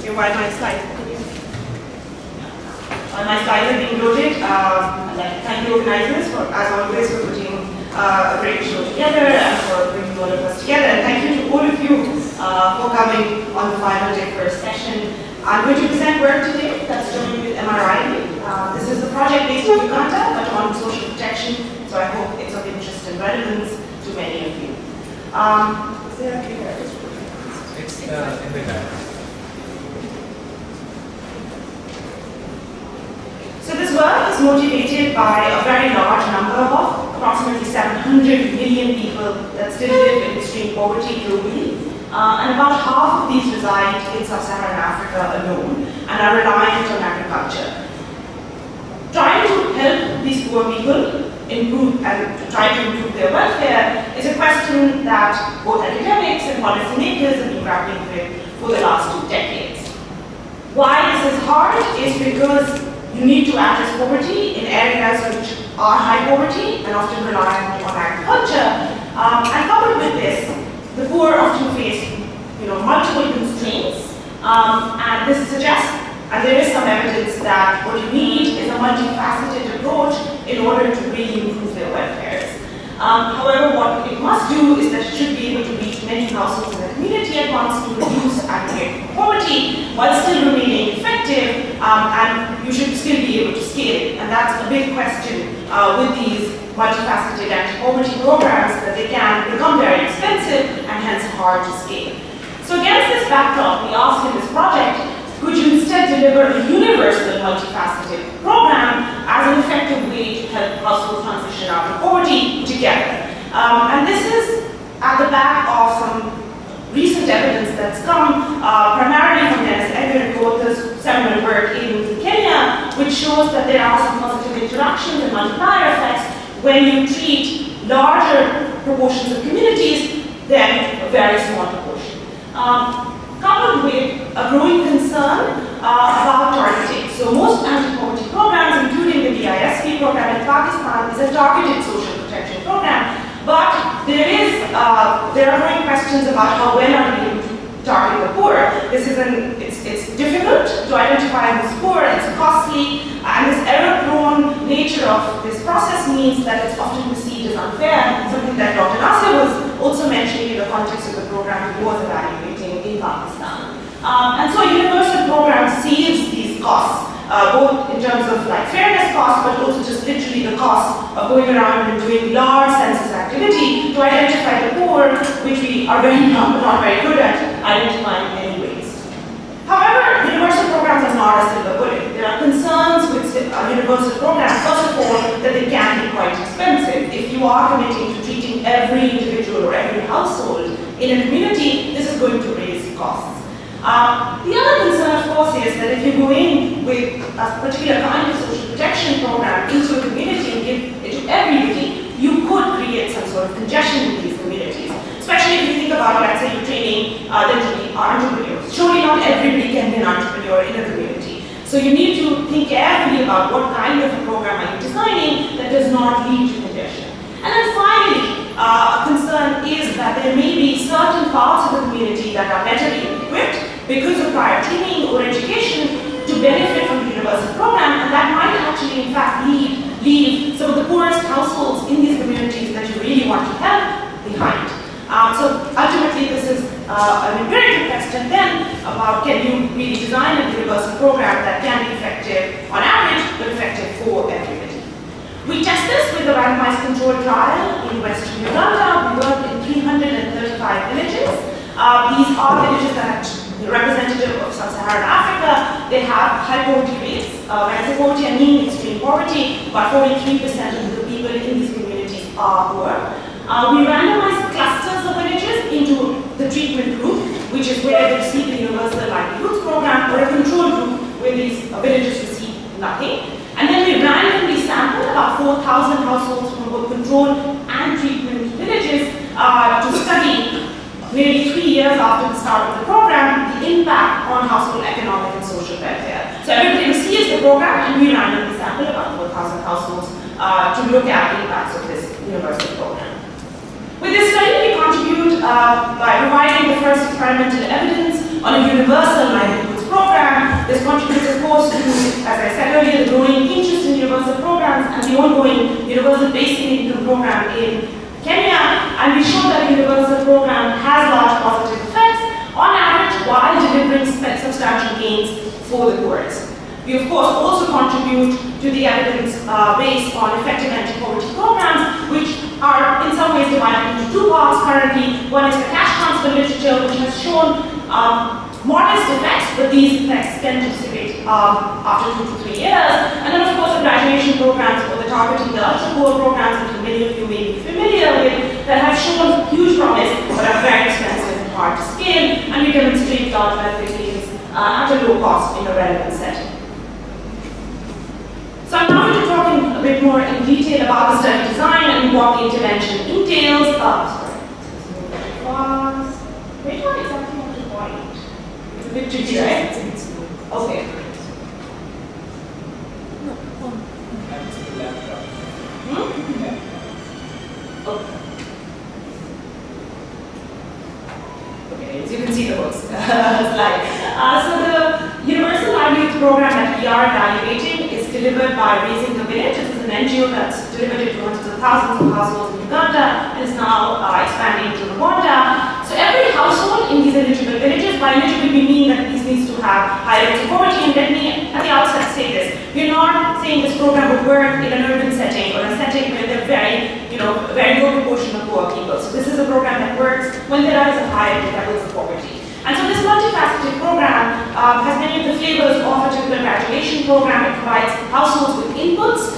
Okay, while my slides are being loaded, I'd like to thank the organizers, for, as always, for putting a great show together and for bringing all of us together. And thank you to all of you for coming on the final day first session. I'm going to present work today that's joined with MRI. This is a project based in Uganda, but on social protection, so I hope it's of interest and relevance to many of you. Is there a clicker? It's in the back. So this work is motivated by a very large number of approximately 700 million people that still live in extreme poverty globally. And about half of these reside in sub-Saharan Africa alone and are reliant on agriculture. Trying to help these poor people improve and to try to improve their welfare is a question that both academics and policymakers have been grappling with for the last 2 decades. Why this is hard is because you need to address poverty in areas which are high poverty and often reliant on agriculture. And coupled with this, the poor often face multiple constraints. And this suggests, and there is some evidence that what you need is a multifaceted approach in order to really improve their welfare. However, what it must do is that it should be able to reach many households in the community at once to reduce aggregate poverty while still remaining effective, and you should still be able to scale it. And that's a big question with these multifaceted anti-poverty programs, that they can become very expensive and hence hard to scale. So against this backdrop, we asked in this project, could you instead deliver a universal multifaceted program as an effective way to help households transition out of poverty together? And this is at the back of some recent evidence that's come primarily from Dennis Edgar and co-authors' seminal work in Kenya, which shows that there are some positive interactions and multiplier effects when you treat larger proportions of communities than a very small proportion. Coupled with a growing concern about targeting. So most anti-poverty programs, including the DISP program in Pakistan, is a targeted social protection program, but there are growing questions about how well are we able to target the poor. It's difficult to identify who's poor, it's costly, and this error-prone nature of this process means that it's often perceived as unfair, something that Dr. Nasser was also mentioning in the context of the program he was evaluating in Pakistan. And so a universal program saves these costs, both in terms of fairness costs, but also just literally the cost of going around and doing large census activity to identify the poor, which we are not very good at identifying anyways. However, universal programs are not a silver bullet. There are concerns with universal programs, first of all, that they can be quite expensive. If you are committing to treating every individual or every household in a community, this is going to raise costs. The other concern, of course, is that if you go in with a particular kind of social protection program into a community and give it to everybody, you could create some sort of congestion in these communities. Especially if you think about, let's say, you're training them to be entrepreneurs. Surely not everybody can be an entrepreneur in a community. So you need to think carefully about what kind of a program are you designing that does not lead to congestion. And then finally, a concern is that there may be certain parts of the community that are better equipped because of prior training or education to benefit from the universal program, and that might actually, in fact, leave some of the poorest households in these communities that you really want to help behind. So ultimately, this is an empirical question then about can you really design a universal program that can be effective on average, but effective for everybody. We test this with a randomized controlled trial in Western Uganda. We worked in 335 villages. These are villages that are representative of sub-Saharan Africa. They have high poverty rates. When I say poverty, I mean extreme poverty. About 43% of the people in these communities are poor. We randomized clusters of villages into the treatment group, which is where they receive the Universal Livelihoods Program, or a control group where these villages receive nothing. And then we randomly sampled about 4,000 households from both control and treatment villages to study, nearly 3 years after the start of the program, the impact on household economic and social welfare. So everybody receives the program, and we randomly sampled about 4,000 households to look at the impacts of this universal program. With this study, we contribute by providing the first experimental evidence on a universal livelihoods program This contributes, of course, to, as I said earlier, the growing interest in universal programs and the ongoing universal basic income program in Kenya, and we show that the universal program has large positive effects on average while delivering substantial gains for the poorest. We, of course, also contribute to the evidence based on effective anti-poverty programs, which are in some ways divided into two parts currently. One is the cash transfer literature, which has shown modest effects, but these effects tend to dissipate after 2 to 3 years. And then, of course, the graduation programs or the targeting the ultra-poor programs, which many of you may be familiar with, that have shown huge promise, but are very expensive and hard to scale, and we demonstrate large benefit gains at a low cost in a relevant setting. So I'm now going to talk a bit more in detail about the study design and what the intervention entails. Wait, what exactly want to point? It's a bit tricky, right? Okay. Okay, as you can see the books slide. So the Universal Livelihood Program that we are evaluating is delivered by Raising the Village. This is an NGO that's delivered it to hundreds of thousands of households in Uganda and is now expanding to Rwanda. So every household in these eligible villages, by eligible we mean that these needs to have high rates of poverty, and let me at the outset say this. We're not saying this program would work in an urban setting or a setting where there are very low proportion of poor people. So this is a program that works when there is a high levels of poverty. And so this multifaceted program has many of the flavors of a typical graduation program. It provides households with inputs,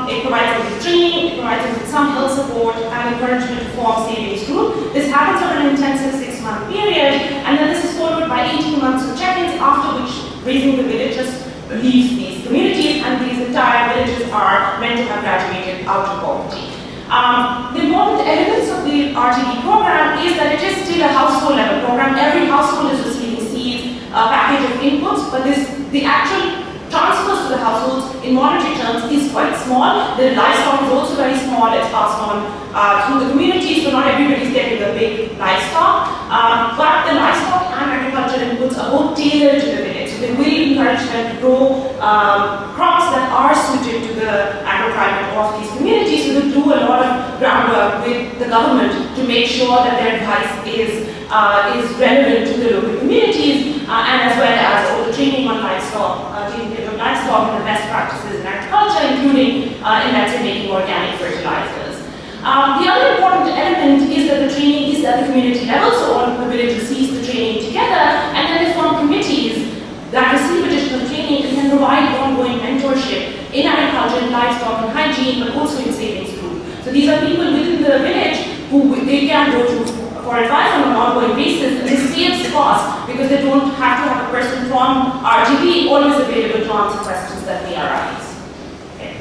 it provides them with training, it provides them with some health support and encouragement to form savings group. This happens over an intensive 6-month period, and then this is followed by 18 months of check-ins, after which Raising the Village just leaves these communities, and these entire villages are meant to have graduated out of poverty. The important elements of the RTD program is that it is still a household level program. Every household is receiving seeds, a package of inputs, but the actual transfers to the households in monetary terms is quite small. The livestock is also very small. It's passed on through the community, so not everybody is getting the big livestock. But the livestock and agricultural inputs are both tailored to the village. So they will encourage them to grow crops that are suited to the agroclimate of these communities. So they do a lot of groundwork with the government to make sure that their advice is relevant to the local communities, and as well as all the training on livestock, taking care of livestock and the best practices in agriculture, including in let's say making organic fertilizers. The other important element is that the training is at the community level, so all of the village receives the training together, and then they form committees that receive additional training and can provide ongoing mentorship in agriculture, in livestock, and hygiene, but also in savings group. So these are people within the village who they can go to for advice on an ongoing basis, and this saves costs because they don't have to have a person from RTV always available to answer questions that may arise. Okay.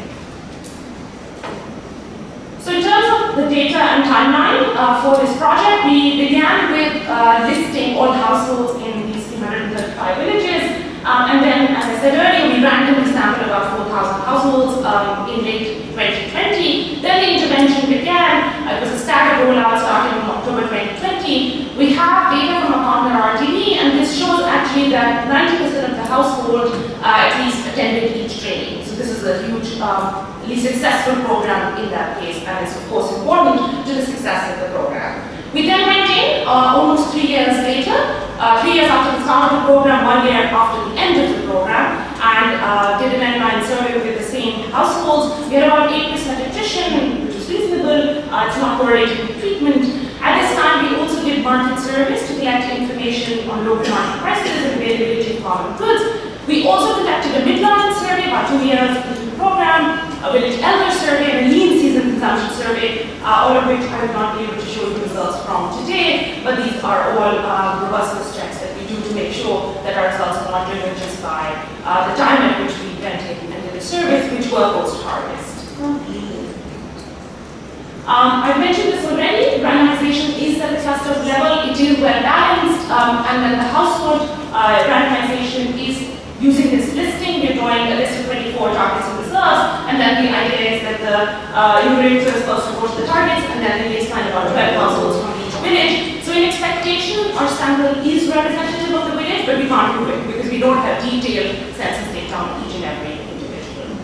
So in terms of the data and timeline for this project, we began with listing all households in these 335 villages, and then, as I said earlier, we randomly sampled about 4,000 households in late 2020. Then the intervention began. It was a staggered rollout starting in October 2020. We have data from a partner RTV, and this shows actually that 90% of the household at least attended each training. So this is a hugely successful program in that case, and it's of course important to the success of the program. We then went in almost 3 years later, 3 years after the start of the program, 1 year after the end of the program, and did an online survey with the same households. We had about 8% attrition, which is reasonable. It's not correlated with treatment. At this time, we also did market surveys to collect information on local market prices and availability of common goods. We also conducted a midline survey about 2 years into the program, a village elder survey, and a lean season consumption survey, all of which I will not be able to show you results from today, but these are all robustness checks that we do to make sure that our results are not driven just by the time at which we went in and did the surveys, which were post-harvest. I've mentioned this already. Randomization is at the cluster level. It is well balanced, and then the household randomization is using this listing. We're drawing a list of 24 targets and reserves, and then the idea is that the numerator is first reports the targets, and then they assign about 12 households from each village. So in expectation, our sample is representative of the village, but we can't do it because we don't have detailed census data on each and every individual.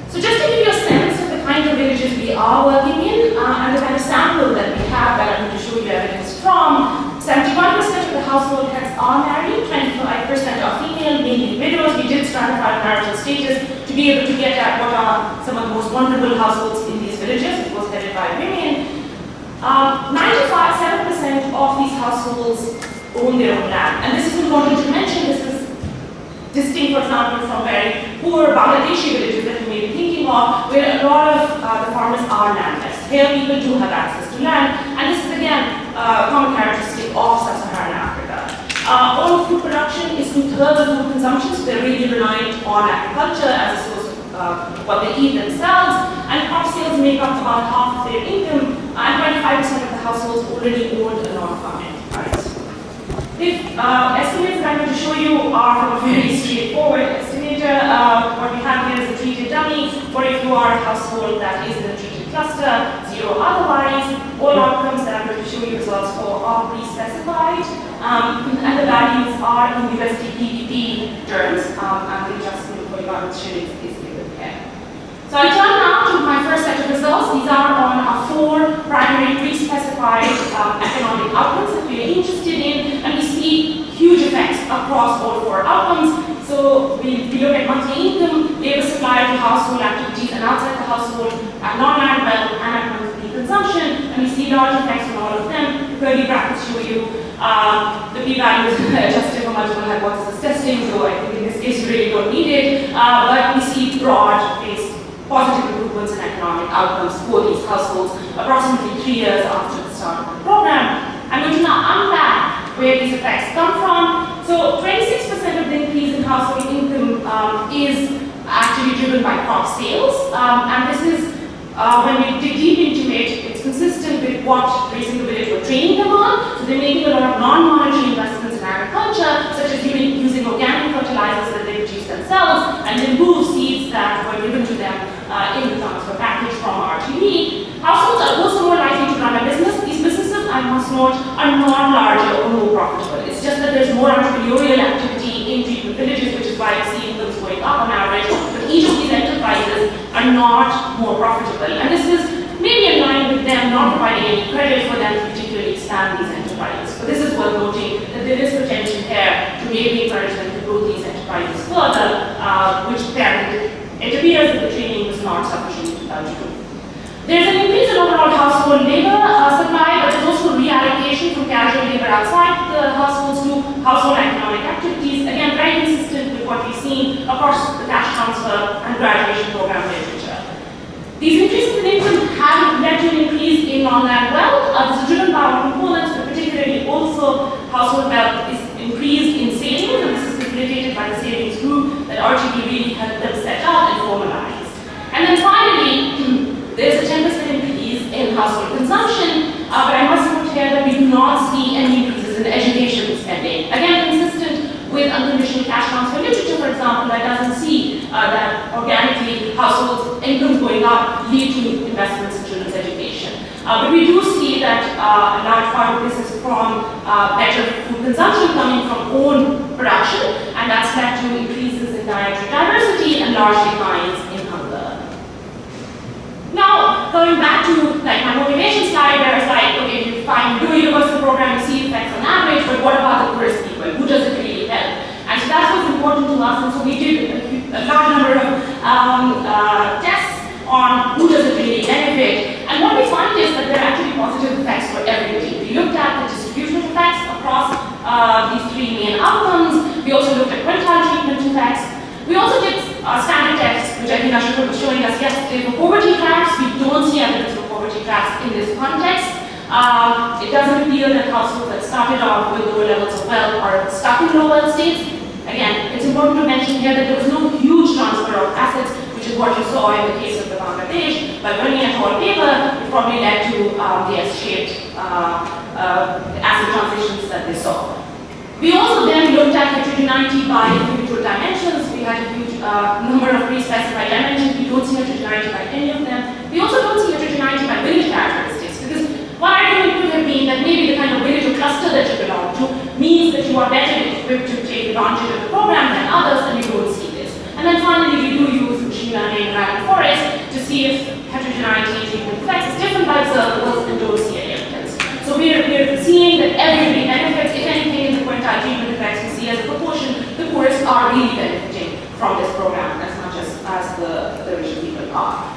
So just to give you a sense of the kind of villages we are working in and the kind of sample that we have that I'm going to show you evidence from, 71% of the household heads are married, 25% are female, mainly widows. We did stratify marital status to be able to get at what are some of the most vulnerable households in these villages. It was headed by women. 95% of these households own their own land. And this is important to mention. This is distinct, for example, from very poor Bangladeshi villages that you may be thinking of, where a lot of the farmers are landless. Here, people do have access to land. And this is, again, a common characteristic of sub-Saharan Africa. All food production is 2/3 of food consumption, so they're really reliant on agriculture as a source of what they eat themselves. And crop sales make up about half of their income. And 25% of the households already owned a non-farm enterprise. The estimates that I'm going to show you are from a very straightforward estimator. What we have here is a treated dummy, for if you are a household that is in a treated cluster, 0 otherwise. All outcomes that I'm going to show you results for are pre-specified, and the values are in USD PVP terms, and the adjustment for your shillings is given here. So I turn now to my first set of results. These are on our 4 primary pre-specified economic outcomes that we are interested in, and we see huge effects across all 4 outcomes. So we look at monthly income, labor supply to household activities and outside the household, at non-land wealth and at monthly consumption, and we see large effects on all of them. Curly brackets show you the p-value is adjusted for multiple hypothesis testing, so I think in this case you really don't need it, but we see broad-based positive improvements in economic outcomes for these households approximately 3 years after the start of the program. I'm going to now unpack where these effects come from. So 26% of the increase in household income is actually driven by crop sales, and this is when we dig deep into it, it's consistent with what Raising the Village were training them on. So they're making a lot of non-monetary investments in agriculture, such as using organic fertilizers that they produce themselves, and remove seeds that were given to them in the transfer package from RTV. Households are also more likely to run a business. These businesses, I must note, are not larger or more profitable. It's just that there's more entrepreneurial activity in treatment villages, which is why you see incomes going up on average. But each of these enterprises are not more profitable. And this is maybe in line with them not providing any credit for them to particularly expand these enterprises. But this is worth noting that there is potential here to maybe encourage them to grow these enterprises further, which it appears that the training was not sufficient to do. There's an increase in overall household labor supply, but there's also reallocation from casual labor outside the households to household economic activities. Again, very consistent with what we've seen across the cash transfer and graduation program literature. These increases in income have led to an increase in non-land wealth. This is driven by our components, but particularly also household wealth is increased in savings, and this is facilitated by the savings group that RTV really helped them set up and formalize. And then finally, there's a 10% increase in household consumption, but I must note here that we do not see any increases in education spending. Again, consistent with unconditional cash transfer literature, for example, that doesn't see that organically households' incomes going up lead to investments in children's education. But we do see that a large part of this is from better food consumption coming from own production, and that's led to increases in dietary diversity and large declines in hunger. Now, going back to like my motivation slide, where it's like, okay, you find do a universal program, you see effects on average, but what about the poorest people? Who does it really help? And so that's what's important to us, and so we did a large number of tests on who does it really benefit. And what we find is that there are actually positive effects for everybody. We looked at the distribution effects across these 3 main outcomes. We also looked at quintile treatment effects. We also did standard tests, which I think Ashika was showing us yesterday for poverty traps. We don't see evidence for poverty traps in this context. It doesn't appear that households that started off with lower levels of wealth are stuck in low wealth states. Again, it's important to mention here that there was no huge transfer of assets, which is what you saw in the case of the Bangladesh. By running a whole paper, it probably led to the S-shaped asset transitions that they saw. We also then looked at heterogeneity by individual dimensions. We had a huge number of pre-specified dimensions. We don't see heterogeneity by any of them. We also don't see heterogeneity by village characteristics, because one argument could have been that maybe the kind of village or cluster that advantage of the program than others, and we don't see this. And then finally, we do use machine learning and random forest to see if heterogeneity in treatment effects is different by observables and don't see any evidence. So we're seeing that everybody benefits. If anything, in the quintile treatment effects, we see as a proportion, the poorest are really benefiting from this program as much as the richer people are.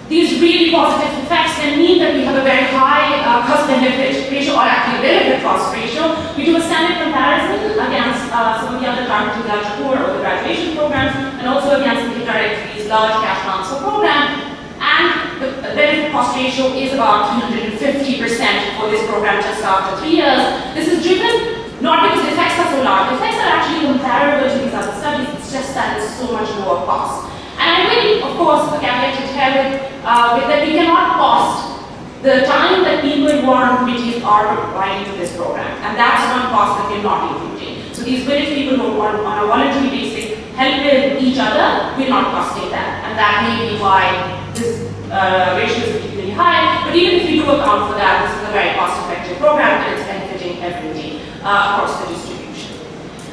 These really positive effects can mean that we have a very high cost-benefit ratio, or actually benefit cost ratio. We do a standard comparison against some of the other targeted large core or the graduation programs, and also against the directory's large cash transfer program. And the benefit cost ratio is about 350% for this program just after 3 years. This is driven not because the effects are so large. The effects are actually comparable to these other studies. It's just that it's so much lower cost. And I will, of course, caveat it here with that we cannot cost the time that people who are on committees are providing to this program. And that's one cost that we're not including. So these village people who are on a voluntary basis helping each other, we're not costing that. And that may be why this ratio is particularly high. But even if we do account for that, this is a very cost-effective program and it's benefiting everybody across the distribution.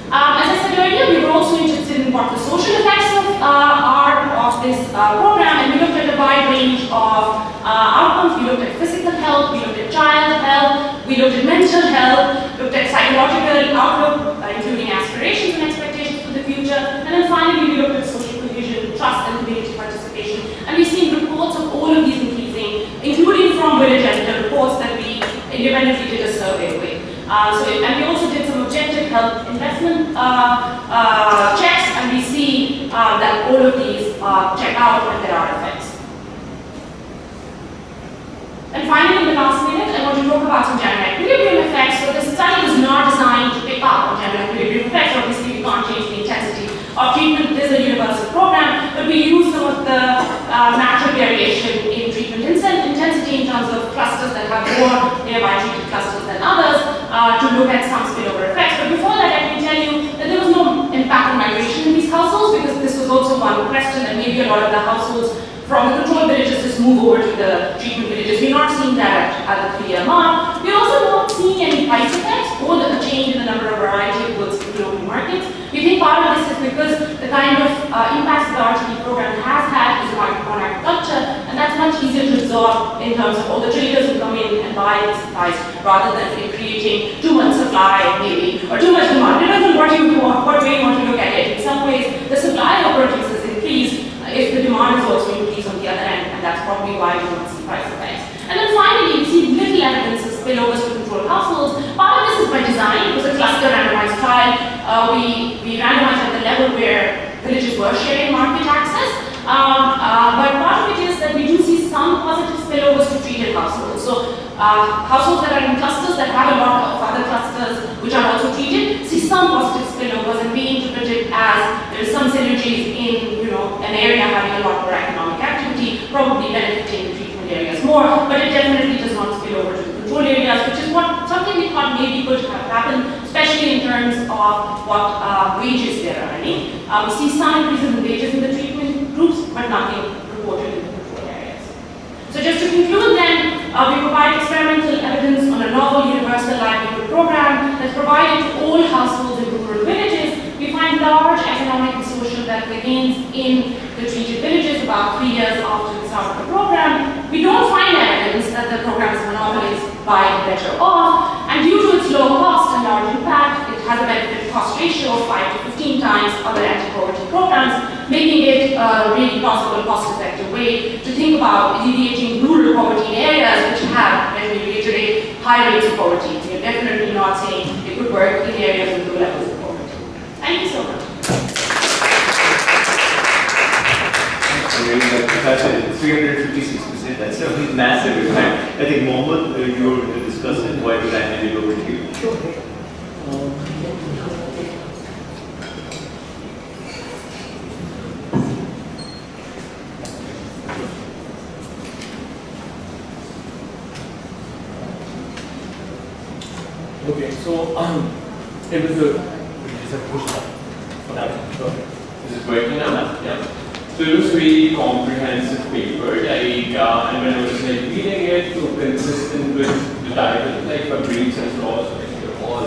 As I said earlier, we were also interested in what the social effects are of this program, and we looked at a wide range of outcomes. We looked at physical health, we looked at child health, we looked at mental health, looked at psychological outlook, including aspirations and expectations for the future, and then finally we looked at social cohesion, trust, and community participation. And we've seen reports of all of these increasing, including from village editor reports that we independently did a survey with. And we also did some objective health investment checks, and we see that all of these check out and there are effects. And finally, in the last minute, I want to talk about some general equilibrium effects. So this study was not designed to pick up on general equilibrium effects. Obviously, we can't change the intensity of treatment. This is a universal program, but we use some of the natural variation in treatment intensity in terms of clusters that have more nearby treated clusters than others to look at some spillover effects. But before that, I can tell you that there was no impact on migration in these households, because this was also one question that maybe a lot of the households from the control villages just move over to the treatment villages. We're not seeing that at the 3-year mark. We're also not seeing any price effects or a change in the number of variety of goods in the local markets. We think part of this is because the kind of impacts the RTD program has had is on agriculture, and that's much easier to absorb in terms of all the traders who come in and buy these supplies, rather than creating too much supply maybe, or too much demand. Depends on what way you want to look at it. In some ways, the supply of produce has increased if the demand is also increased on the other end, and that's probably why we don't see price effects. And then finally, we see little evidence of spillovers to controlled households. Part of this is by design. It was a cluster randomized trial. We randomized at the level where villages were sharing market access. But part of it is that we do see some positive spillovers to treated households. So households that are in clusters that have a lot of other clusters which are also treated see some positive spillovers, and we interpret it as there is some synergies in an area having a lot more economic activity, probably benefiting the treatment areas more, but it definitely does not spill over to the control areas, which is something we thought maybe could have happened, especially in terms of what wages they're earning. We see some increases in wages in the treatment groups, but nothing reported in the control areas. So just to conclude then, we provide experimental evidence on a novel universal livelihood program that's provided to all households in rural villages. We find large economic and social gains in the treated villages about 3 years after the start of the program. We don't find evidence that the program is monopolized by better off, and due to its low cost and large impact, it has a benefit cost ratio of 5 to 15 times other anti-poverty programs, making it a really possible, cost-effective way to think about alleviating rural poverty in areas which have, let me reiterate, high rates of poverty. We're definitely not saying it could work in areas with low levels of poverty. Thank you so much. That's 356%. That's a massive impact. I think Mohammed, you were discussing why did I hand it over to you? Sure. Okay, so it was a push This is working now? Yeah. So it was really comprehensive paper, and when I was reading it, so consistent with the title, like Fabrice and Flaws, like they're all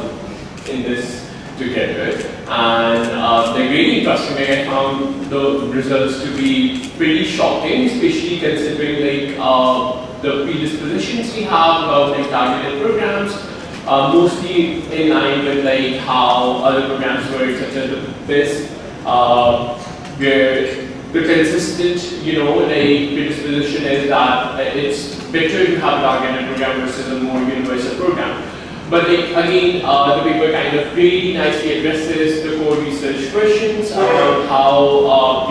in this together, and they're really interesting. Like, I found the results to be pretty shocking, especially considering the predispositions we have about like targeted programs, mostly in line with like how other programs work, such as the BIS, where the consistent, like predisposition is that it's better to have a targeted program versus a more universal program. But like, again, the paper kind of really nicely addresses the core research questions about how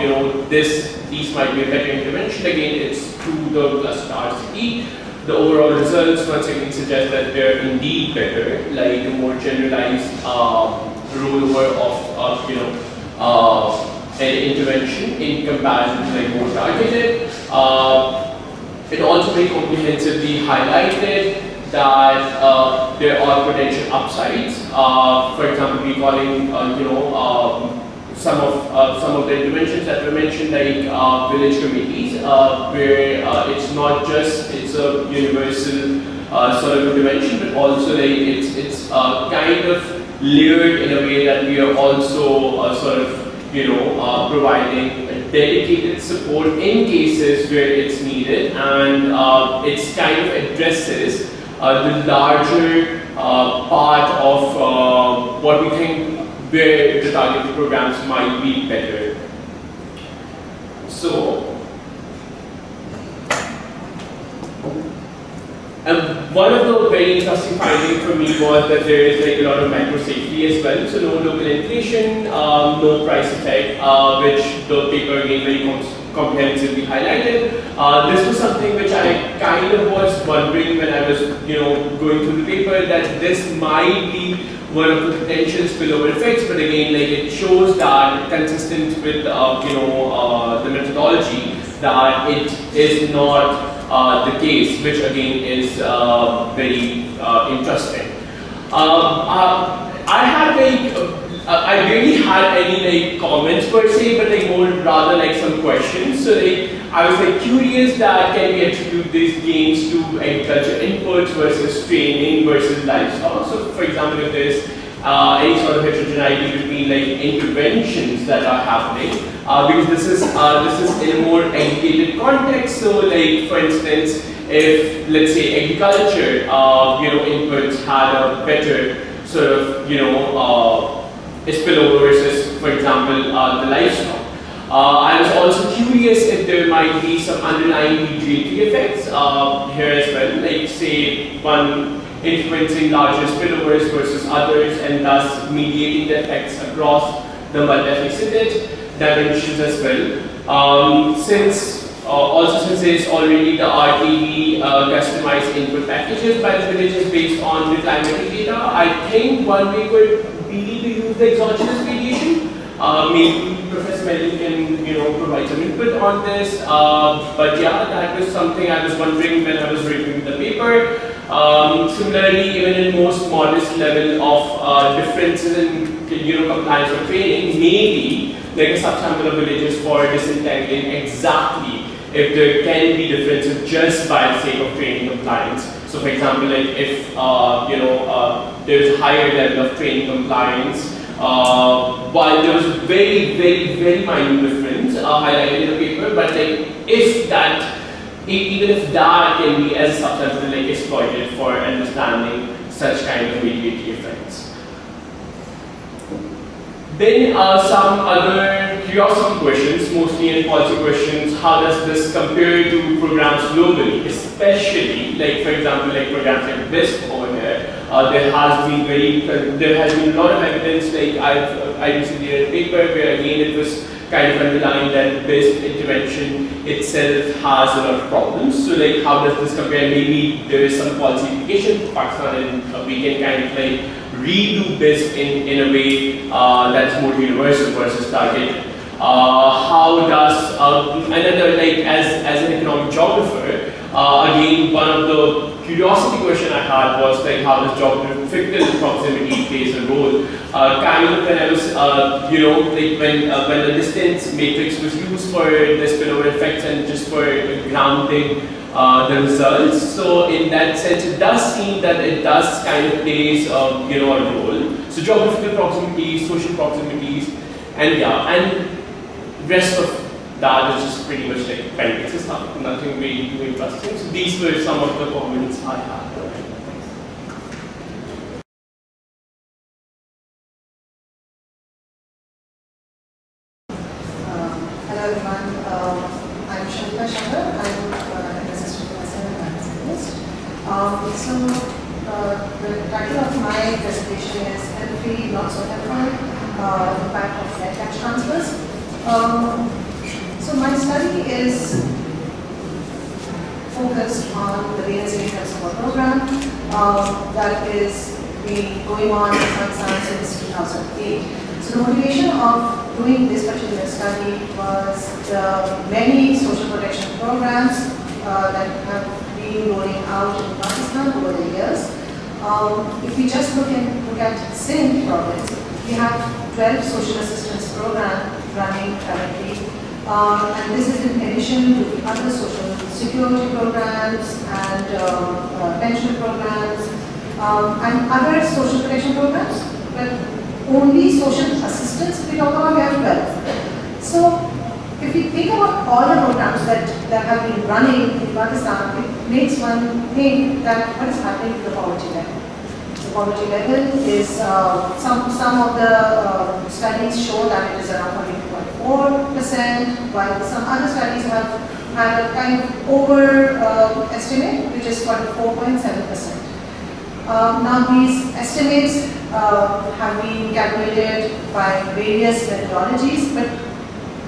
these might be a better intervention. Again, it's through the cluster RCT. The overall results once again suggest that they're indeed better, like a more generalized rollover of an intervention in comparison to like more targeted. It also very comprehensively highlighted that there are potential upsides. For example, recalling some of the interventions that were mentioned, like village committees, where it's not just a universal sort of intervention, but also like it's kind of layered in a way that we are also sort of providing dedicated support in cases where it's needed, and it's kind of addresses the larger part of what we think where the targeted programs might be better. So, one of the very interesting findings for me was that there is like a lot of micro safety as well. So no local inflation, no price effect, which the paper again very comprehensively highlighted. This was something which I kind of was wondering when I was going through the paper, that this might be one of the potential spillover effects, but again, like it shows that consistent with the methodology that it is not the case, which again is very interesting. I had I really had any comments per se, but more rather like some questions. So I was curious that can we attribute these gains to agriculture inputs versus training versus livestock. So for example, if there's any sort of heterogeneity between interventions that are happening, because this is in a more educated context. So for instance, if let's say agriculture inputs had a better sort of spillover versus, for example, the livestock. I was also curious if there might be some underlying mediatory effects here as well, like say one influencing larger spillovers versus others, and thus mediating the effects across the multifaceted dimensions as well. Since there's already the RTD customized input packages by the villages based on the climatic data, I think one way could be to use the exogenous variation. Maybe Professor Melvin can provide some input on this. But yeah, that was something I was wondering when I was reviewing the paper. Similarly, even in most modest level of differences in compliance or training, maybe like a subsample of villages for disentangling exactly if there can be differences just by the sake of training compliance. So for example, if there's a higher level of training compliance, while there was a very, very, very minor difference highlighted in the paper, but if that, even if that can be as a subsample exploited for understanding such kind of mediatory effects. Then some other curiosity questions, mostly in policy questions. How does this compare to programs globally, especially for example programs like BISP over here? There has been a lot of evidence. I recently read a paper where again it was kind of underlined that BISP intervention itself has a lot of problems. So how does this compare? Maybe there is some policy implication for Pakistan, and we can kind of redo BISP in a way that's more universal versus targeted. How does another as an economic geographer, again one of the curiosity question I had was like how does geographical proximity plays a role. Kind of when I was, like when the distance matrix was used for the spillover effects and just for grounding the results. So in that sense, it does seem that it does kind of plays, a role. So geographical proximities, social proximities, and yeah, and rest of that is just pretty much like appendix stuff, nothing really too interesting. So these were some of the comments I had. Hello everyone, I'm Shilpa Shankar. I'm an assistant professor and scientist. The title of my presentation is Helpful, Not So Helpful, Impact of Net Cash Transfers. So my study is focused on the ADE25 transfer program that is been going on in science since 2008. So the motivation of doing this particular study was the many social protection programs that have been rolling out in Pakistan over the years. If we just look at Sindh province, we have 12 social assistance programs running currently. And this is in addition to the other social security programs and pension programs and other social protection programs, but only social assistance, if we talk about, we have 12. So if we think about all the programs that have been running in Pakistan, it makes one think that what is happening to the poverty level. The poverty level is, some of the studies show that it is around 42.4%, while some other studies have a kind of over estimate, which is 44.7%. Now these estimates have been calculated by various methodologies, but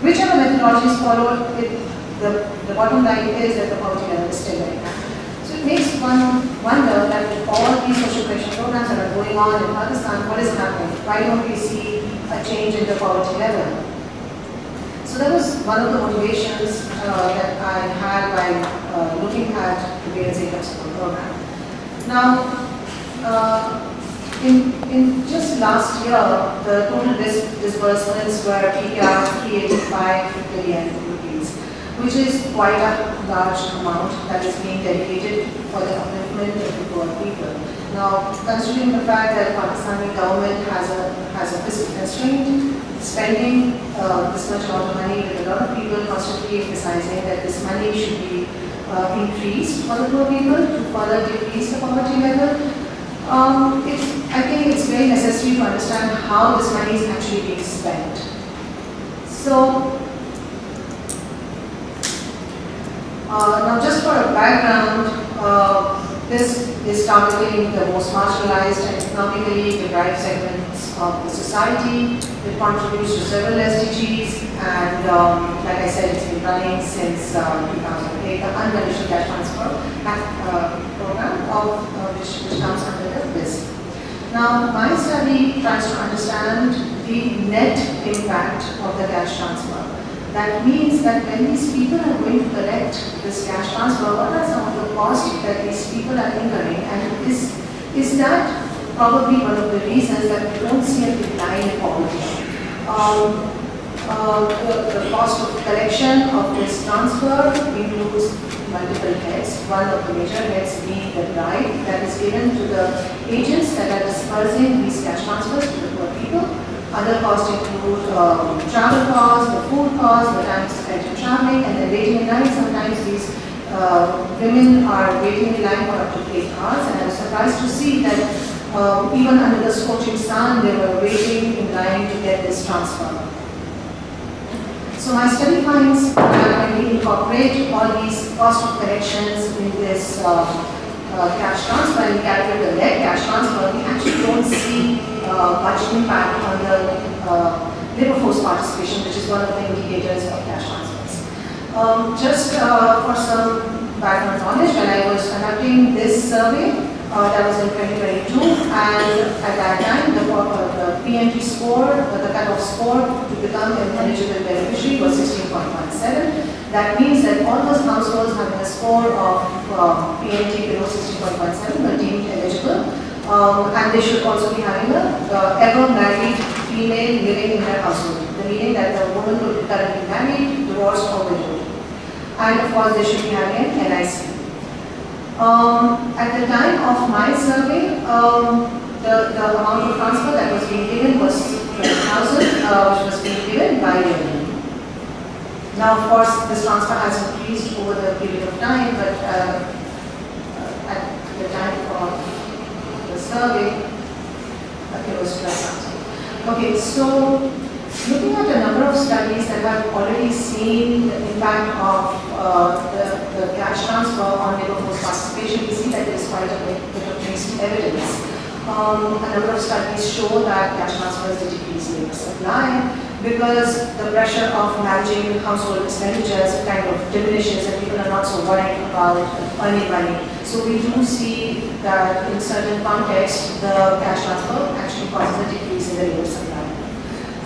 whichever methodologies followed, the bottom line is that the poverty level is still very high. So it makes one wonder that with all these social protection programs that are going on in Pakistan, what is happening? Why don't we see a change in the poverty level? So that was one of the motivations that I had by looking at the ADE25 program. Now, in just last year, the total disbursements were PKR 385 billion rupees, which is quite a large amount that is being dedicated for the upliftment of the poor people. Now, considering the fact that Pakistani government has a fiscal constraint, spending this much amount of money, with a lot of people constantly emphasizing that this money should be increased for the poor people to further decrease the poverty level. I think it's very necessary to understand how this money is actually being spent. So, now just for a background, this is targeting the most marginalized and economically deprived segments of the society. It contributes to several SDGs, and like I said, it's been running since 2008, the unconditional cash transfer program which comes under this. Now, my study tries to understand the net impact of the cash transfer. That means that when these people are going to collect this cash transfer, what are some of the costs that these people are incurring, and is that probably one of the reasons that we don't see a decline in poverty? The cost of collection of this transfer includes multiple heads. One of the major heads being the bribe that is given to the agents that are dispersing these cash transfers to the poor people. Other costs include travel costs, the food costs, the time spent in traveling, and then waiting in line. Sometimes these women are waiting in line for up to 8 hours, and I was surprised to see that even under the scorching sun, they were waiting in line to get this transfer. So my study finds that when we incorporate all these cost of collections in this cash transfer and calculate the net cash transfer, we actually don't see much impact on the labor force participation, which is one of the indicators of cash transfers. Just for some background knowledge, when I was conducting this survey, That was in 2022, and at that time, the PMT score, the cutoff score to become an eligible beneficiary was 16.17. That means that all those households having a score of PMT below 16.17 were deemed eligible, and they should also be having a ever married female living in their household. The meaning that the woman could be currently married, divorced, or widowed. And of course, they should be having an NIC. At the time of my survey, the amount of transfer that was being given was 20,000, which was being given by union. Now, of course, this transfer has increased over the period of time, but at the time of the survey, it was 12,000. Okay, so looking at a number of studies that have already seen the impact of the cash transfer on labor force participation, we see that there is quite a bit of mixed evidence. A number of studies show that cash transfers decrease labor supply because the pressure of managing household expenditures kind of diminishes and people are not so worried about earning money. So we do see that in certain contexts, the cash transfer actually causes a decrease in the labor supply.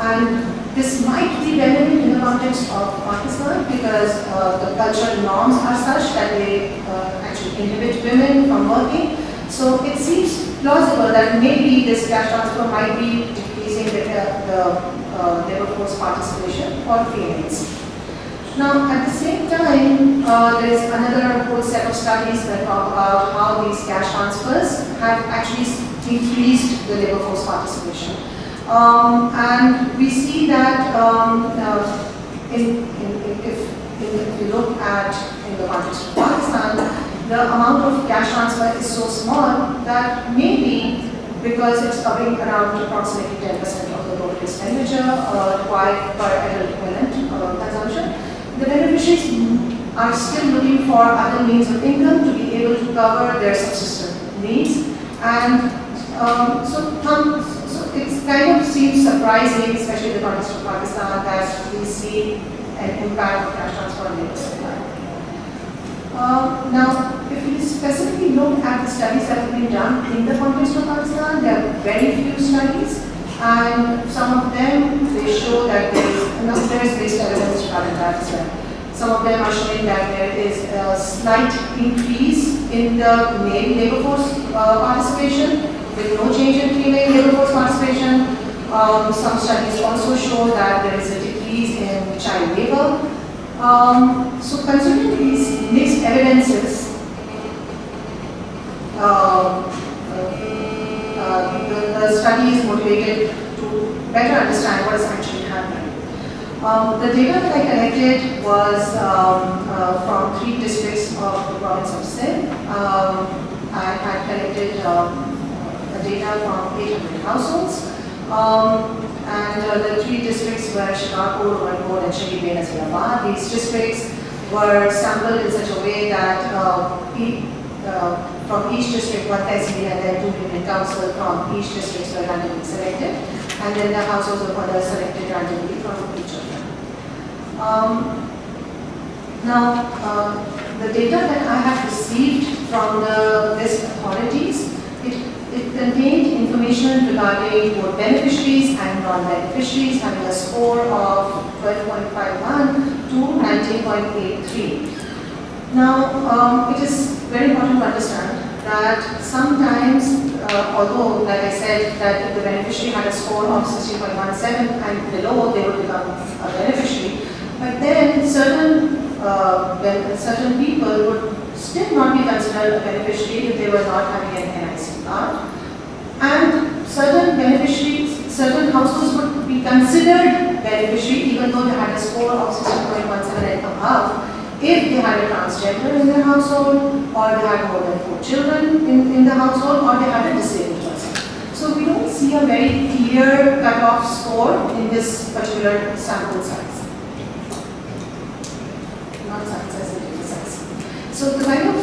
And this might be relevant in the context of Pakistan because the cultural norms are such that they actually inhibit women from working. So it seems plausible that maybe this cash transfer might be decreasing the labor force participation for females. Now, at the same time, there is another whole set of studies that talk about how these cash transfers have actually increased the labor force participation. And we see that if you look at in the context of Pakistan, the amount of cash transfer is so small that maybe because it's covering around approximately 10% of the total expenditure required per adult equivalent consumption, the beneficiaries are still looking for other means of income to be able to cover their subsistence needs. And so it kind of seems surprising, especially in the context of Pakistan, that we see an impact of cash transfer on labor supply. Now, if we specifically look at the studies that have been done in the context of Pakistan, there are very few studies, and some of them they show that there is based evidence regarding that as well. Some of them are showing that there is a slight increase in the male labor force participation, with no change in female labor force participation. Some studies also show that there is a decrease in child labor. So considering these mixed evidences, the study is motivated to better understand what is actually happening. The data that I collected was from 3 districts of the province of Sindh. I had collected data from 800 households. And the 3 districts were Shikarpur, Umarkot, and Shahid Benazirabad. These districts were sampled in such a way that from each district, 1 tehsil and then 2 union council from each district were randomly selected, and then the households were further selected randomly from each of them. Now, the data that I have received from the list authorities, it contained information regarding both beneficiaries and non-beneficiaries having a score of 12.51 to 19.83. Now, it is very important to understand that sometimes, although, like I said, that if the beneficiary had a score of 16.17 and below, they would become a beneficiary. But then certain people would still not be considered a beneficiary if they were not having an NIC card. And certain beneficiaries, certain households would be considered beneficiary even though they had a score of 16.17 and above if they had a transgender in their household, or they had more than 4 children in the household, or they had a disabled person. So we don't see a very clear cutoff score in this particular sample size. Not size, as it is size. So the kind of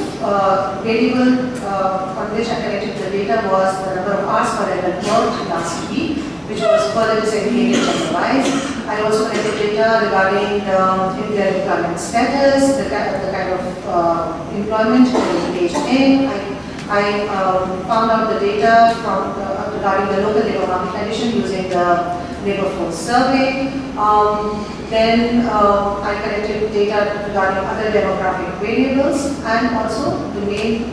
variable on which I collected the data was the number of hours per adult worked last week, which was further disaggregated gender-wise. I also collected data regarding their employment status, the kind of employment they engaged in. I I found out the data from regarding the local labor market condition using the labor force survey. Then I collected data regarding other demographic variables, and also the main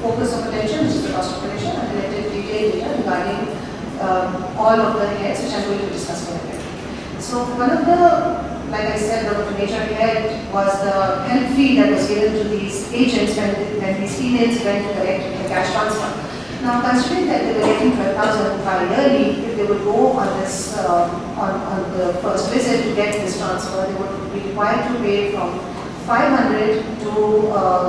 focus of attention, which is the cost of production. I collected detailed data regarding all of the heads, which I'm going to discuss in a bit. So one of the, like I said, the major head was the help fee that was given to these agents when these females went to collect the cash transfer. Now, considering that they were getting 12,000 yearly, if they would go on this on the first visit to get this transfer, they would be required to pay from 500 to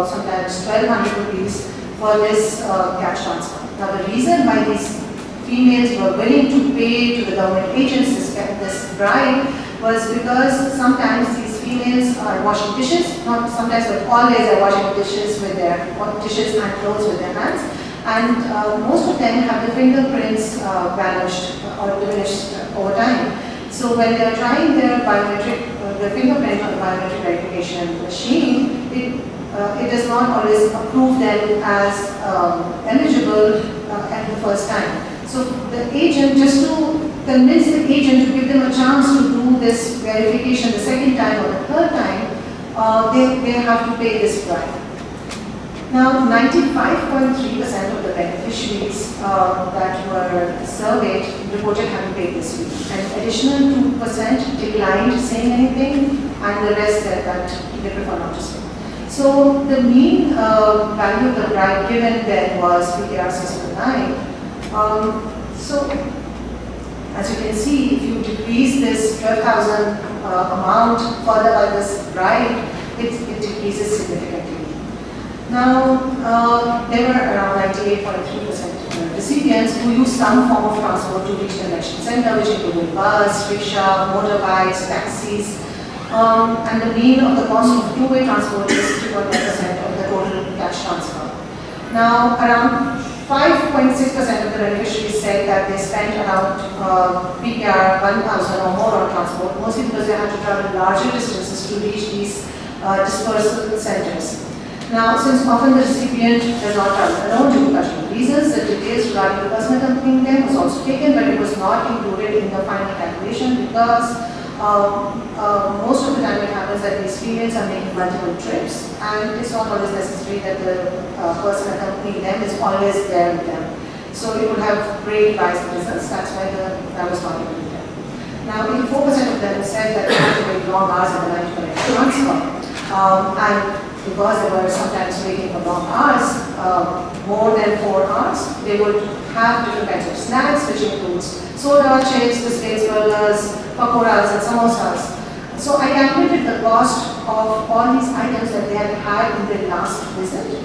sometimes 1,200 rupees for this cash transfer. Now, the reason why these females were willing to pay to the government agents this bribe was because sometimes these females are washing dishes, not sometimes but always are washing dishes with their dishes and clothes with their hands, and most of them have the fingerprints vanished or diminished over time. So when they are trying their biometric, their fingerprint on the biometric verification machine, it does not always approve them as eligible at the first time. So the agent, just to convince the agent to give them a chance to do this verification the second time or the third time, they have to pay this bribe. Now, 95.3% of the beneficiaries that were surveyed reported having paid this fee. An additional 2% declined saying anything, and the rest said that they prefer not to say. So the mean value of the bribe given then was PKR 609. So, as you can see, if you decrease this 12,000 amount further by this bribe, it decreases significantly. Now, there were around 98.3% recipients who used some form of transport to reach the collection center, which included bus, rickshaw, motorbikes, taxis, and the mean of the cost of two-way transport is 3.1% of the total cash transfer. Now, around 5.6% of the beneficiaries said that they spent around PKR 1,000 or more on transport, mostly because they had to travel larger distances to reach these dispersal centers. Now, since often the recipient does not travel alone due to personal reasons, the details regarding the person accompanying them was also taken, but it was not included in the final calculation because most of the time it happens that these females are making multiple trips, and it's not always necessary that the person accompanying them is always there with them. So it would have greatly biased the results. That's why that was not included. Now, 84% of them said that they had to wait long hours in the line to collect transfer, and because they were sometimes waiting for long hours, more than 4 hours, they would have different kinds of snacks, which includes soda, chips, biscuits, burgers, pakoras, and samosas. So I calculated the cost of all these items that they had had in their last visit.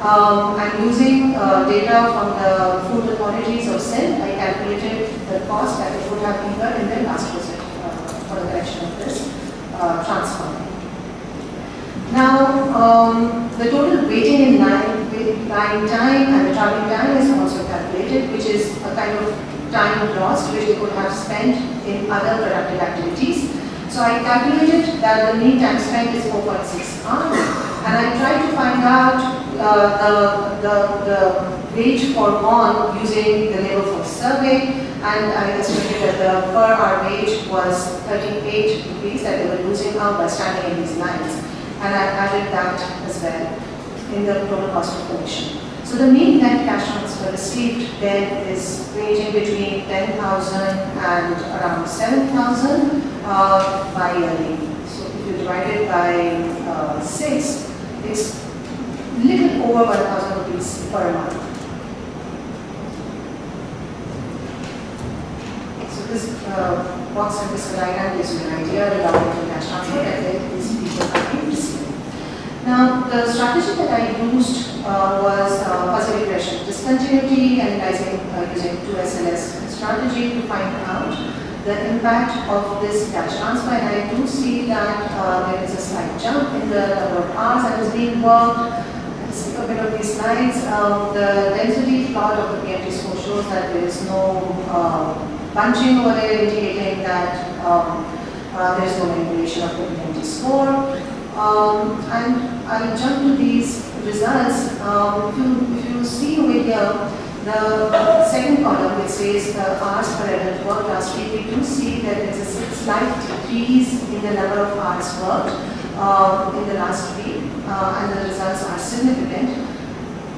I'm using data from the food authorities of Sindh. I calculated the cost that they would have incurred in their last visit for the collection of this transfer. Now, the total waiting in line time and the traveling time is also calculated, which is a kind of time lost which they could have spent in other productive activities. So I calculated that the mean time spent is 4.6 hours, and I tried to find out the wage for one using the labor force survey, and I estimated that the per hour wage was 38 rupees that they were losing out by standing in these lines. And I added that as well in the total cost of collection. So the mean net cash transfer received then is ranging between 10,000 and around 7,000 bi-yearly. So if you divide it by 6, it's little over 1,000 rupees per month. So this box and this diagram gives you an idea regarding the cash transfer that these people have been receiving. Now, the strategy that I used was fuzzy regression discontinuity, analyzing using 2SLS strategy to find out the impact of this cash transfer. And I do see that there is a slight jump in the number of hours that is being worked. See a bit of these slides. The density plot of the PMT score shows that there is no bunching over there, indicating that there is no manipulation of the PMT score. And I'll jump to these results, if you see over here, the second column which says the hours per adult worked last week, we do see that there is a slight decrease in the number of hours worked in the last week, and the results are significant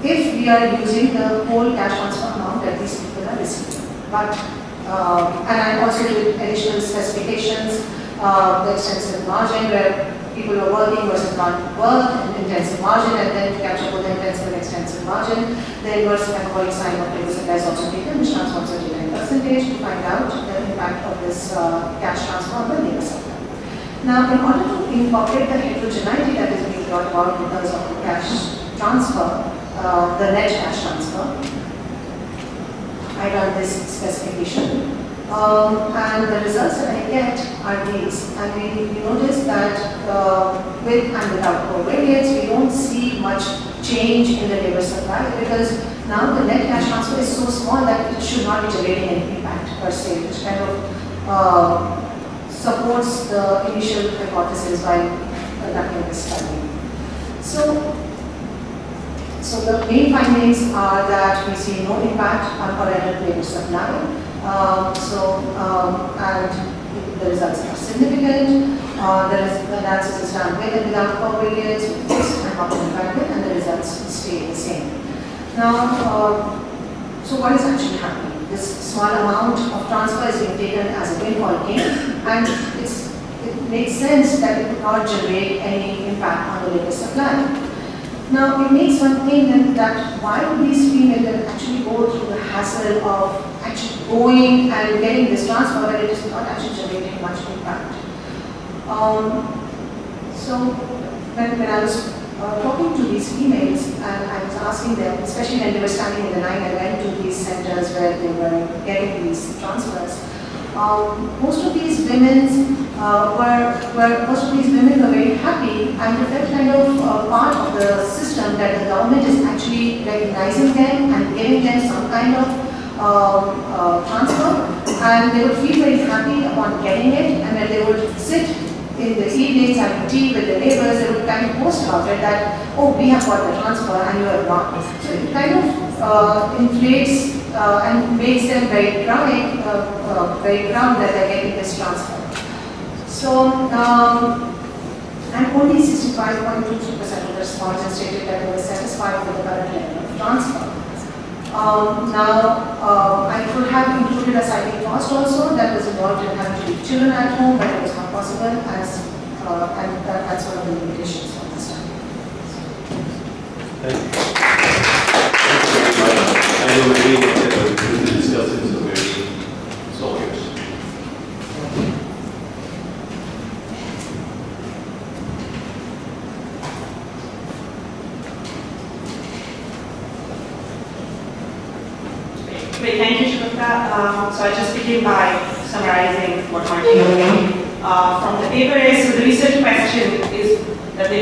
if we are using the whole cash transfer amount that these people are receiving. But and I also did additional specifications, the extensive margin where people are working versus not work, and intensive margin, and then to catch up with the intensive and extensive margin. The inverse metabolic sign of labor supply is also taken, which transforms to 39% to find out the impact of this cash transfer on the labor supply. Now, in order to incorporate the heterogeneity that is being brought about because of the cash transfer, the net cash transfer, I run this specification, and the results that I get are these. And we notice that with and without covariates, we don't see much change in the labor supply, because now the net cash transfer is so small that it should not be generating any impact per se, which kind of supports the initial hypothesis by conducting this study. So the main findings are that we see no impact on per adult labor supply. And the results are significant. The analysis is done with and without covariates, with fixed and optimal bandwidth, and the results stay the same. Now, so what is actually happening? This small amount of transfer is being taken as a windfall gain, and it makes sense that it would not generate any impact on the labor supply. Now, it makes one think that why would these females actually go through the hassle of actually going and getting this transfer when it is not actually generating much impact? So, when I was talking to these females, and I was asking them, especially when they were standing in the line, I went to these centers where they were getting these transfers. Most of these women were very happy, and they felt kind of part of the system that the government is actually recognizing them and giving them some kind of transfer, and they would feel very happy upon getting it, and when they would sit in the evenings having tea with the neighbors, they would kind of boast about it that, oh, we have got the transfer and you have not. So it kind of inflates and makes them very proud that they're getting this transfer. So, and only 65.22% of the respondents stated that they were satisfied with the current level of transfer. I could have included a citing cost also that was involved in having to leave children at home, but it was not possible, as and that's one of the limitations of the study. Thank you. I know we're really to discuss it, so it's all yours. Great, thank you, Shubhra. So I just begin by summarizing what my takeaway from the paper is. So the research question is that the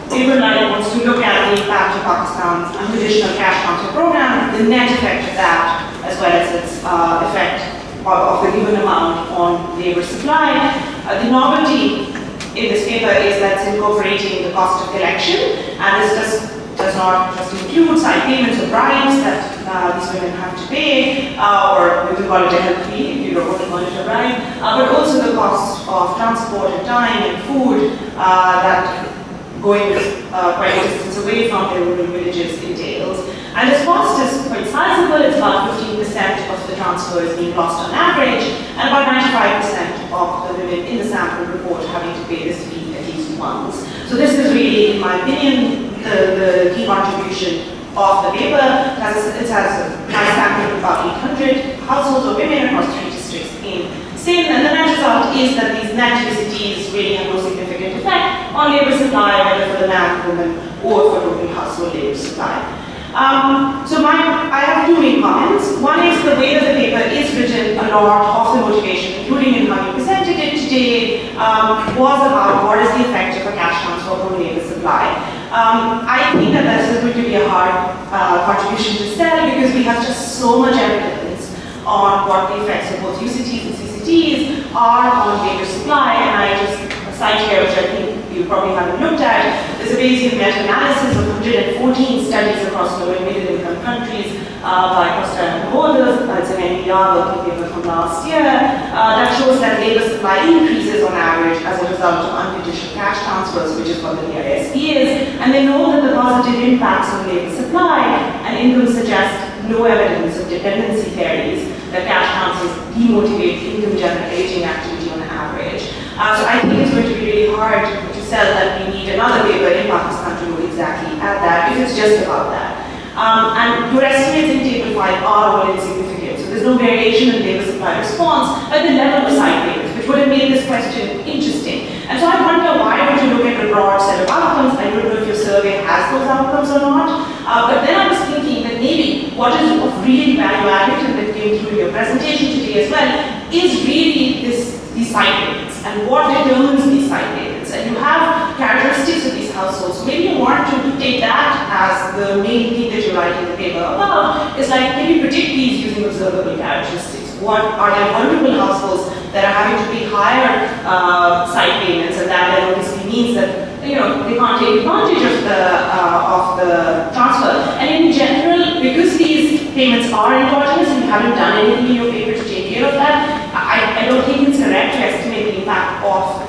paper wants to look at the impact of Pakistan's unconditional cash transfer program, the net effect of that, as well as its effect of the given amount on labor supply. The novelty in this paper is that it's incorporating the cost of collection, and this does not just include side payments or bribes that these women have to pay, or we can call it a help fee if you don't want to call it a bribe, but also the cost of transport and time and food that going quite a distance away from their rural villages entails. And this cost is quite sizable. It's about 15% of the transfers being lost on average, and about 95% of the women in the sample report having to pay this fee at least once. So this is really, in my opinion, the key contribution of the paper. It has a sample of about 800 households or women across 3 districts in Sindh, and the net result is that these net UCTs really have no significant effect on labor supply, whether for the man, woman, or for total household labor supply. I have 2 main comments. One is the way that the paper is written. A lot of the motivation, including in how you presented it today, was about what is the effect of a cash transfer on labor supply. I think that this is going to be a hard contribution to sell, because we have just so much evidence on what the effects of both UCTs and CCTs are on labor supply, and I just cite here, which I think you probably haven't looked at, the There's a Bayesian meta-analysis of 114 studies across low and middle-income countries by Costa and Borders. It's an NPR working paper from last year that shows that labor supply increases on average as a result of unconditional cash transfers, which is what the DISP is. And they know that the positive impacts on labor supply and income suggest no evidence of dependency theories that cash transfers demotivate income-generating activity on average. So I think it's going to be really hard to sell that we need another paper in Pakistan to look exactly at that, if it's just about that. And your estimates in Table 5 are all insignificant, so there's no variation in labor supply response at the level of side payments, which would have made this question interesting. And so I wonder, why would you look at a broad set of outcomes? I don't know if your survey has those outcomes or not, but then I was thinking that maybe what is of really value added and that came through your presentation today as well is really these side payments and what determines these side payments. And you have characteristics of these households. So maybe you want to take that as the main thing that you're writing the paper about. Is like, can you predict these using observable characteristics? What are there vulnerable households that are having to pay higher side payments, and that then obviously means that they can't take advantage of the transfer. And in general, because these payments are endogenous and you haven't done anything in your paper to take care of that, I don't think it's correct to estimate the impact of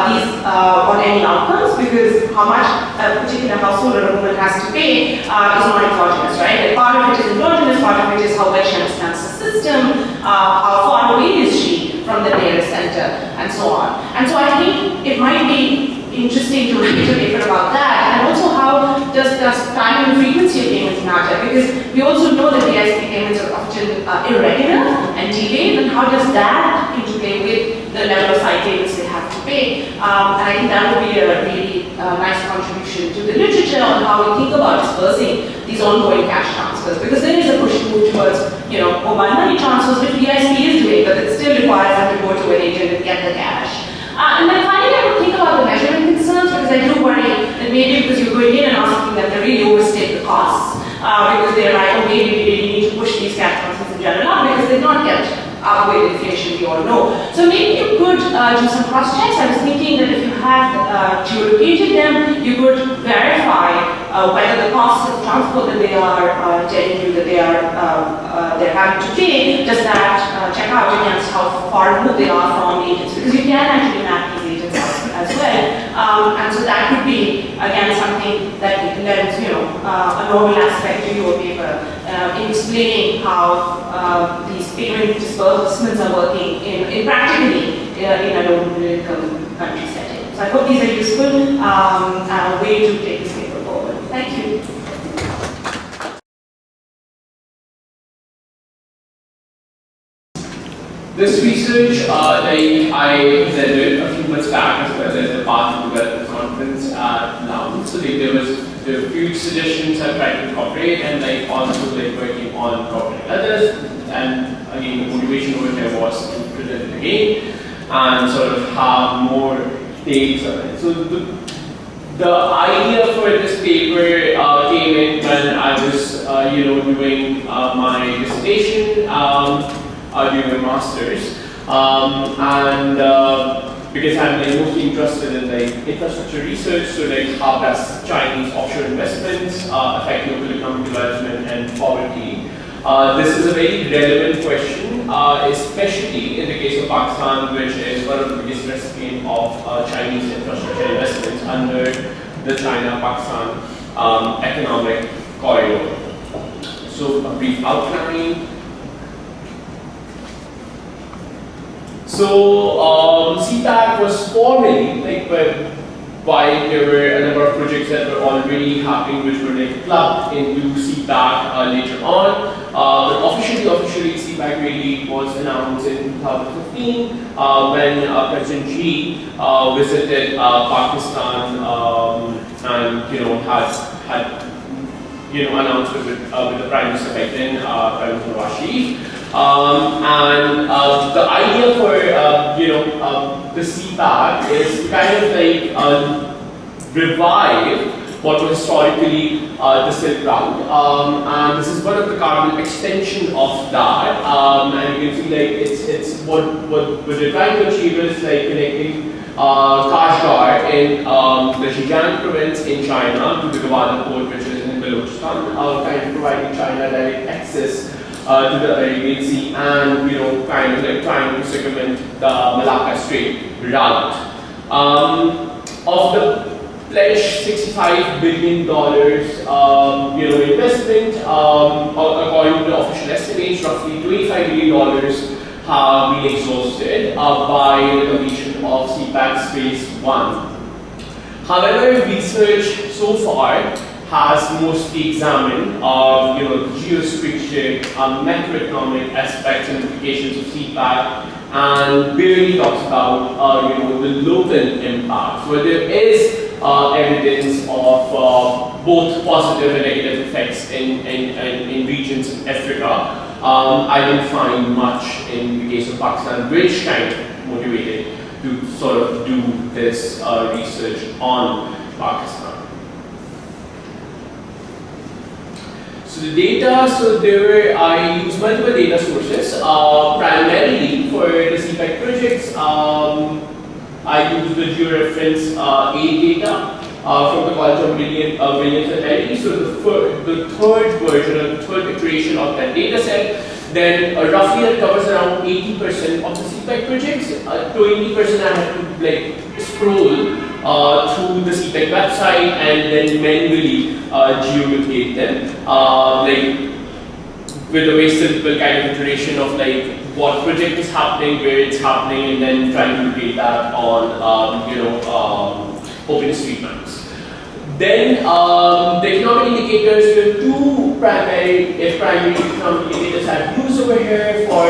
these on any outcomes, because how much a particular household or a woman has to pay is not exogenous, right? Like, part of it is endogenous, part of it is how well she understands the system, how far away is she from the nearest center, and so on. And so I think it might be interesting to read a paper about that, and also how does time and frequency of payments matter, because we also know that DISP payments are often irregular and delayed, and how does that interplay with the level of side payments they have to pay. And I think that would be a really nice contribution to the literature on how we think about dispersing these ongoing cash transfers, because there is a push to move towards mobile money transfers, which DISP is doing, but it still requires them to go to an agent and get the cash. And then finally, I would think about the measurement concerns, because I do worry that maybe because you're going in and asking them to really overstate the costs, because they're like, oh, maybe we really need to push these cash transfers in general up, because they've not kept up with inflation, we all know. So maybe you could do some cross-checks. I was thinking that if you had geolocated them, you could verify whether the costs of transport that they are telling you that they're having to pay, does that check out against how far removed they are from agents, because you can actually map these agents out as well. And so that could be, again, something that lends a novel aspect to your paper in explaining how these payment disbursements are working in practically in a low-income country setting. So I hope these are useful way to take this paper forward. Thank you. This research, I presented a few months back as well as a part of the development conference at Laos. So there were a few suggestions I tried to incorporate, and also working on incorporating others. And again, the motivation over here was to present it again and sort of have more takes on it. So the idea for this paper came in when I was doing my dissertation. Doing a master's, and because I'm mostly interested in infrastructure research, so how does Chinese offshore investments affect local economic development and poverty? This is a very relevant question, especially in the case of Pakistan, which is one of the biggest recipients of Chinese infrastructure investments under the China-Pakistan economic corridor. So a brief outline. So CPAC was formally while there were a number of projects that were already happening, which were clubbed into CPAC later on. But officially, CPAC really was announced in 2015 when President Xi visited Pakistan and had announced with the Prime Minister back then, Prime Minister Nawaz Sharif. And the idea for the CPAC is to kind of revive what was historically the Silk Route. And this is one of the carbon extension of that. And you can see like it's what they're trying to achieve is like connecting Kashgar in the Xinjiang province in China to the Gwadar port, which is in Balochistan, kind of providing China direct access to the Arabian Sea, and kind of like trying to circumvent the Malacca Strait route. Of the pledged $65 billion investment, according to the official estimates, roughly $25 billion have been exhausted by the completion of CPAC Phase 1. However, research so far has mostly examined geostrategic, macroeconomic aspects and implications of CPAC, and barely talks about the local impacts, where there is evidence of both positive and negative effects in regions in Africa. I didn't find much in the case of Pakistan, which kind of motivated to sort of do this research on Pakistan. So the data, I used multiple data sources, primarily for the CPAC projects. I used the georeference ADE data from the College of Williams and Mary. So the third version, or the third iteration of that data set, then roughly that covers around 80% of the CPAC projects. 20% I had to like scroll through the CPAC website and then manually geolocate them, like with a very simple kind of iteration of like what project is happening, where it's happening, and then trying to locate that on OpenStreetMaps. Then the economic indicators, we have two primary economic indicators I've used over here for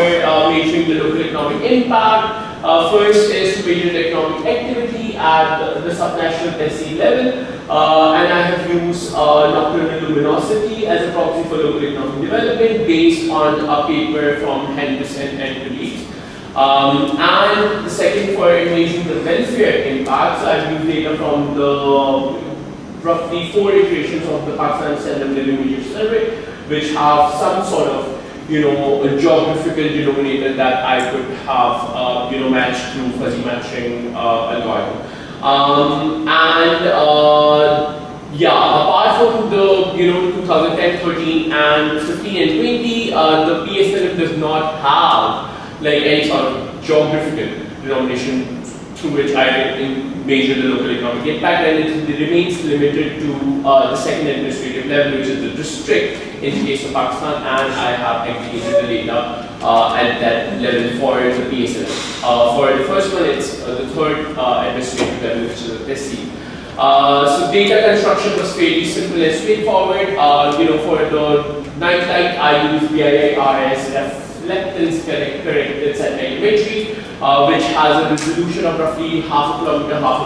measuring the local economic impact. First is to measure the economic activity at the subnational density level, and I have used nocturnal luminosity as a proxy for local economic development based on a paper from Henderson and colleagues. And the second for measuring the welfare impacts, I've used data from the roughly 4 iterations of the Pakistan Standard Living Wages Survey, which have some sort of a geographical denominator that I could have matched through fuzzy matching algorithm. Apart from the 2010, 13, and 15 and 20, the PSLM does not have like any sort of geographical denomination through which I can measure the local economic impact, and it remains limited to the second administrative level, which is the district in the case of Pakistan, and I have aggregated the data at that level for the PSLM. For the first one, it's the third administrative level, which is the TESI. So data construction was fairly simple and straightforward. For the night light, I use BIRS reflectance corrected satellite imagery, which has a resolution of roughly half a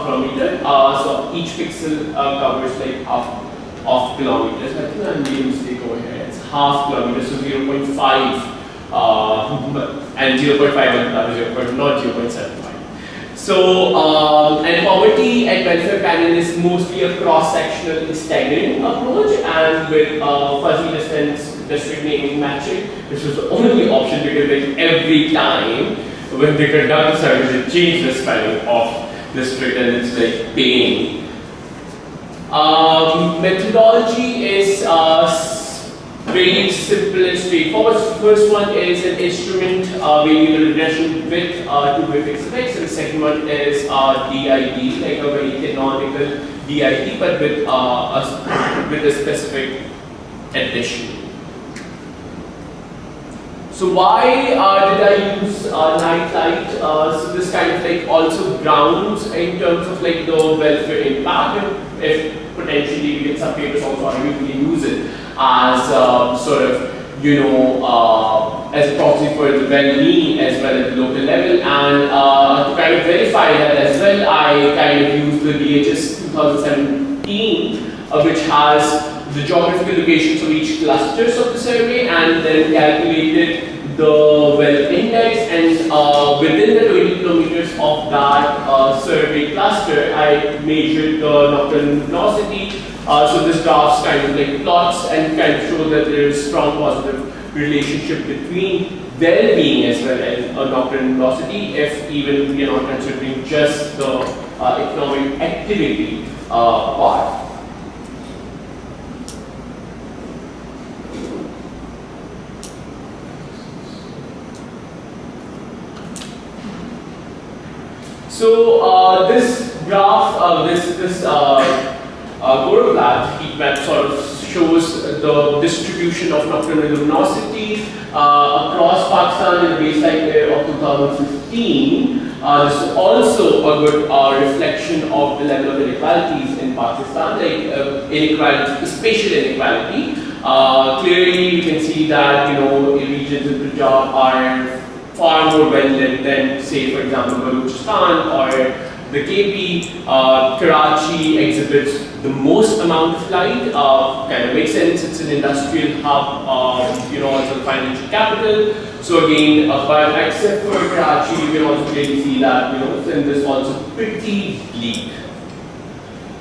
kilometer. So each pixel covers like half of kilometers. I think I made a mistake over here. It's half kilometers, so 0.5 and 0.5 not 0.75. So, and poverty and welfare panel is mostly a cross-sectional staggering approach, and with fuzzy distance district naming matching, which was the only option because like every time when they conduct the service, they change the spelling of district, and it's like pain. Methodology is very simple and straightforward. The first one is an instrument variable regression with 2-way fixed effects, and the second one is DID, like a very canonical DID, but with a specific addition. So why did I use night light? So this kind of like also grounds in terms of like the welfare impact, and if potentially we get some papers also argue we can use it as sort of as a proxy for the well-being as well at the local level, and to kind of verify that as well, I kind of used the DHS 2017, which has the geographical locations of each clusters of the survey, and then calculated the wealth index, and within the 20 kilometers of that survey cluster, I measured the nocturnal luminosity So this graphs kind of like plots and kind of show that there is strong positive relationship between well-being as well as nocturnal luminosity, if even we are not considering just the economic activity part. So this graph, this Goroblad heat map sort of shows the distribution of nocturnal luminosity across Pakistan in the baseline year of 2015. This is also a good reflection of the level of inequalities in Pakistan, like inequality, spatial inequality. Clearly, you can see that regions in Punjab are far more well lit than, say, for example, Balochistan or the KP. Karachi exhibits the most amount of light. Kind of makes sense. It's an industrial hub, also the financial capital. So again, but except for Karachi, you can also clearly see that then this also pretty bleak.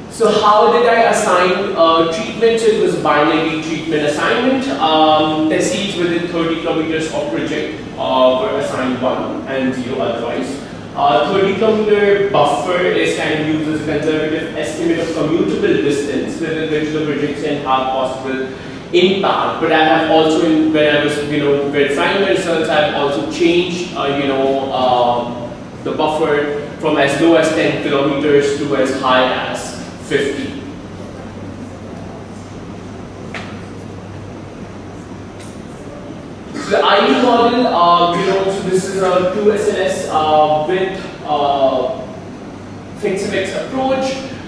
So how did I assign treatment? So it was a binary treatment assignment. Tehsils within 30 kilometers of project were assigned 1 and 0 otherwise. 30 kilometer buffer is kind of used as a conservative estimate of commutable distance within which the project can have possible impact. But I have also, when I was verifying the results, I have also changed the buffer from as low as 10 kilometers to as high as 50. So the IE model, so this is a 2SLS with fixed effects approach.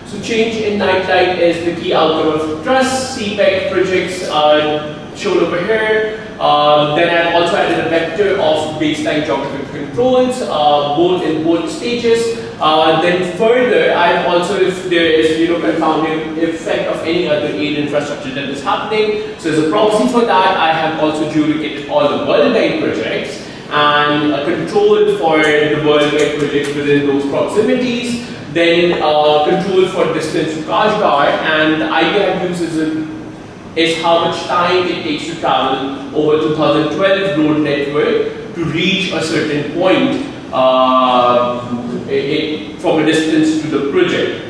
So change in night light is the key outcome of TRUSS. CPEC projects are shown over here. Then I've also added a vector of baseline geographic controls, both in both stages. Then further, I've also, if there is confounding effect of any other aid infrastructure that is happening. So as a proxy for that, I have also duplicated all the worldwide projects and controlled for the worldwide projects within those proximities. Then control for distance to Kashgar, and the idea I've used is how much time it takes to travel over 2012 road network to reach a certain point from a distance to the project.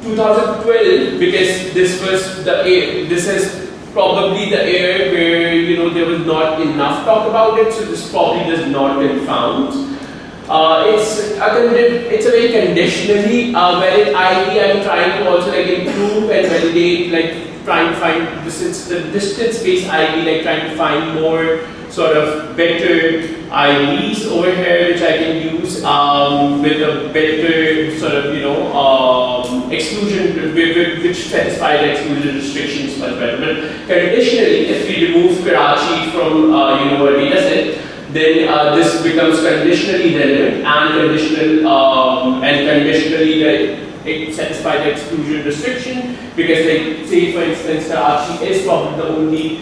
2012, because this is probably the year where there was not enough talk about it, so this probably does not get found. It's a very conditionally valid idea. I'm trying to also improve and validate, trying to find the distance-based ID, trying to find more sort of better IDs over here, which I can use with a better sort of exclusion, which satisfy the exclusion restrictions much better. But conditionally, if we remove Karachi from a data set, then this becomes conditionally relevant and conditionally it satisfies the exclusion restriction, because say for instance Karachi is probably the only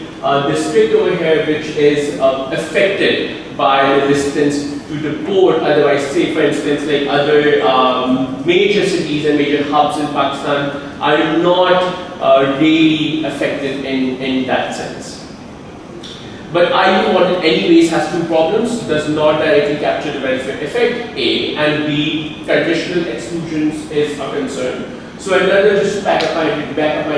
district over here which is affected by the distance to the port. Otherwise, say for instance other major cities and major hubs in Pakistan are not really affected in that sense. But IE model anyways has two problems. Does not directly capture the welfare effect, A, and B, conditional exclusions is a concern. So another, just to back up my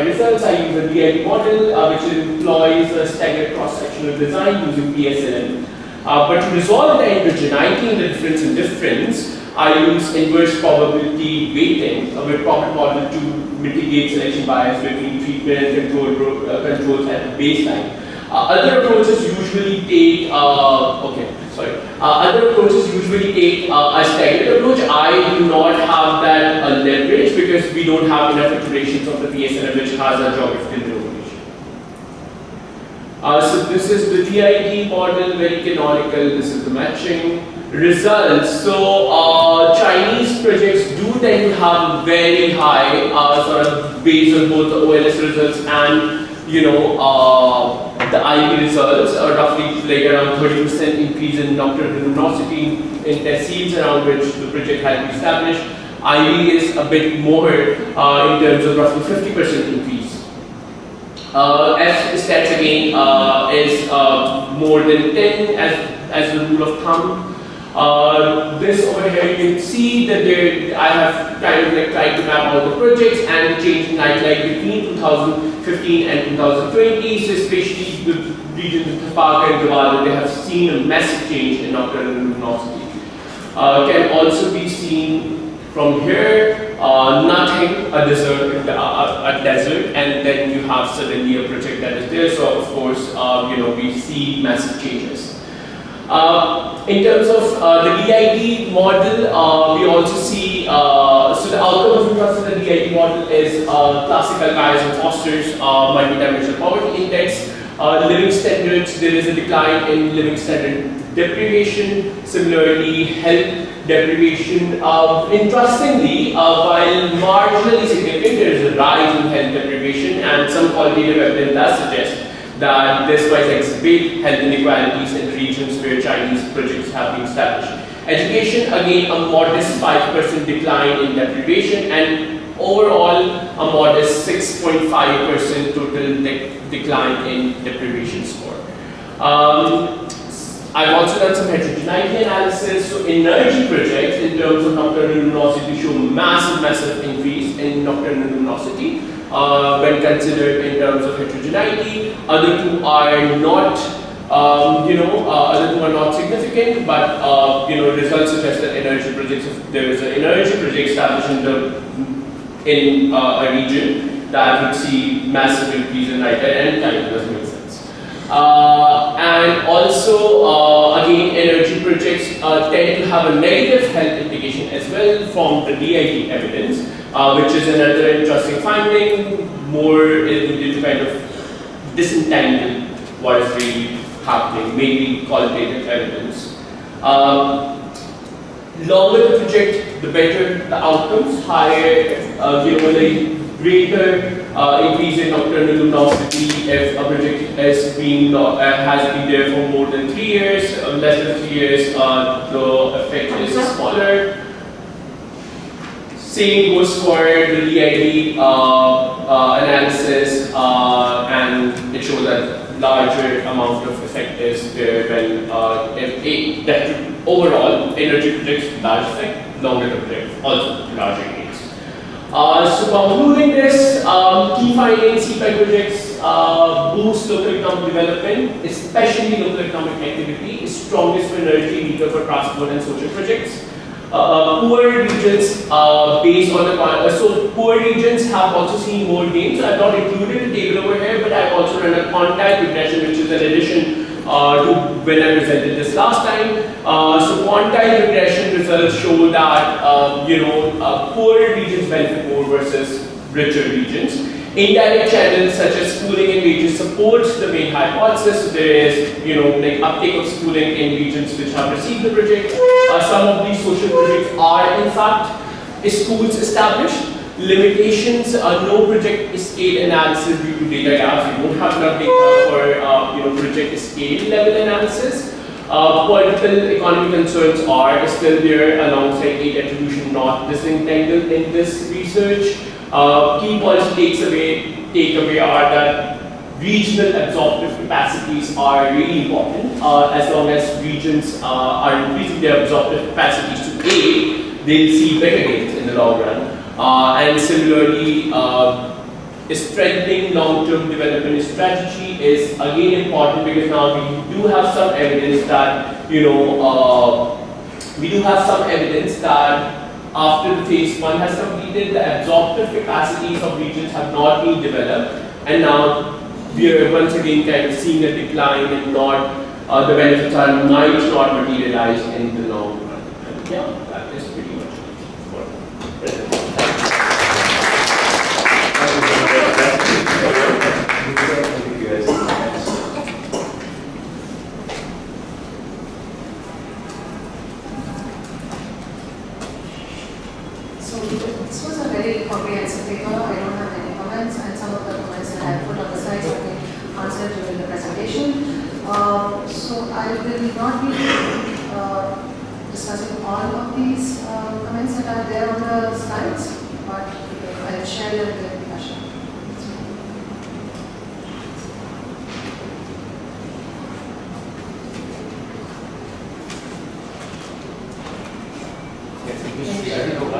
results, I use a DID model which employs a staggered cross-sectional design using PSLM. But to resolve the heterogeneity in the difference in difference, I use inverse probability weighting with profit model to mitigate selection bias between treatment and controls at the baseline. Other approaches usually take other approaches usually take a staggered approach. I do not have that leverage because we don't have enough iterations of the PSLM which has a geographical denotation. So this is the DID model, very canonical. This is the matching results. So Chinese projects do tend to have very high sort of based on both the OLS results and the IB results are roughly around 30% increase in nocturnal luminosity in Tehsils around which the project has been established. IB is a bit more in terms of roughly 50% increase. F stats again is more than 10 as the rule of thumb. This over here you can see that I have kind of like tried to map all the projects and the change in nightlife between 2015 and 2020. So especially the regions of Thapaga and Gawada, they have seen a massive change in nocturnal luminosity. Can also be seen from here, nothing, a desert, and then you have suddenly a project that is there. So of course, we see massive changes. In terms of the DID model, we also see, so the outcome of interest in the DID model is classical Guy's and Foster's multi-dimensional poverty index. Living standards, there is a decline in living standard deprivation, similarly health deprivation. Interestingly, while marginally significant, there is a rise in health deprivation, and some qualitative evidence does suggest that this might exacerbate health inequalities in regions where Chinese projects have been established. Education, again, a modest 5% decline in deprivation, and overall a modest 6.5% total decline in deprivation score. I've also done some heterogeneity analysis. So energy projects in terms of nocturnal luminosity show massive increase in nocturnal luminosity when considered in terms of heterogeneity. Other two are not, other two are not significant, but results suggest that energy projects, if there is an energy project established in a region, that would see massive increase in night, and it kind of does make sense. And also, again, energy projects tend to have a negative health implication as well from the DID evidence, which is another interesting finding, more to kind of disentangle what is really happening, mainly qualitative evidence. Longer the project, the better the outcomes, higher, the greater increase in nocturnal luminosity if a project has been there for more than 3 years. Less than 3 years, the effect is smaller. Same goes for the DID analysis, and it shows that larger amount of effect is there when that overall energy projects large effect, longer the project also larger gains. So concluding this, key findings: CPEC projects boost local economic development, especially local economic activity, is strongest for energy, weaker for transport and social projects. Poor regions, based on the so poor regions have also seen more gains. So I've not included the table over here, but I've also run a quantile regression, which is an addition to when I presented this last time. So quantile regression results show that poor regions benefit more versus richer regions. Indirect channels such as schooling and wages supports the main hypothesis. So there is uptake of schooling in regions which have received the project. Some of these social projects are in fact schools established. Limitations: no project scale analysis due to data gaps. We don't have enough data for project scale level analysis. Political economic concerns are still there alongside aid attribution not disentangled in this research. Key policy takeaway are that regional absorptive capacities are really important. As long as regions are increasing their absorptive capacities to aid, they'll see better gains in the long run. And similarly, strengthening long-term development strategy is again important, because now we do have some evidence that after the phase 1 has completed, the absorptive capacities of regions have not been developed, and now we are once again kind of seeing a decline and the benefits might not materialize in the long run. And yeah, that is pretty much it for presentation. So this was a very comprehensive paper. I don't have any comments, and some of the comments that I have put on the slides have been answered during the presentation. So I will not be discussing all of these comments that are there on the slides, but I'll share them with Asha. Yes, it used to be, I don't know, I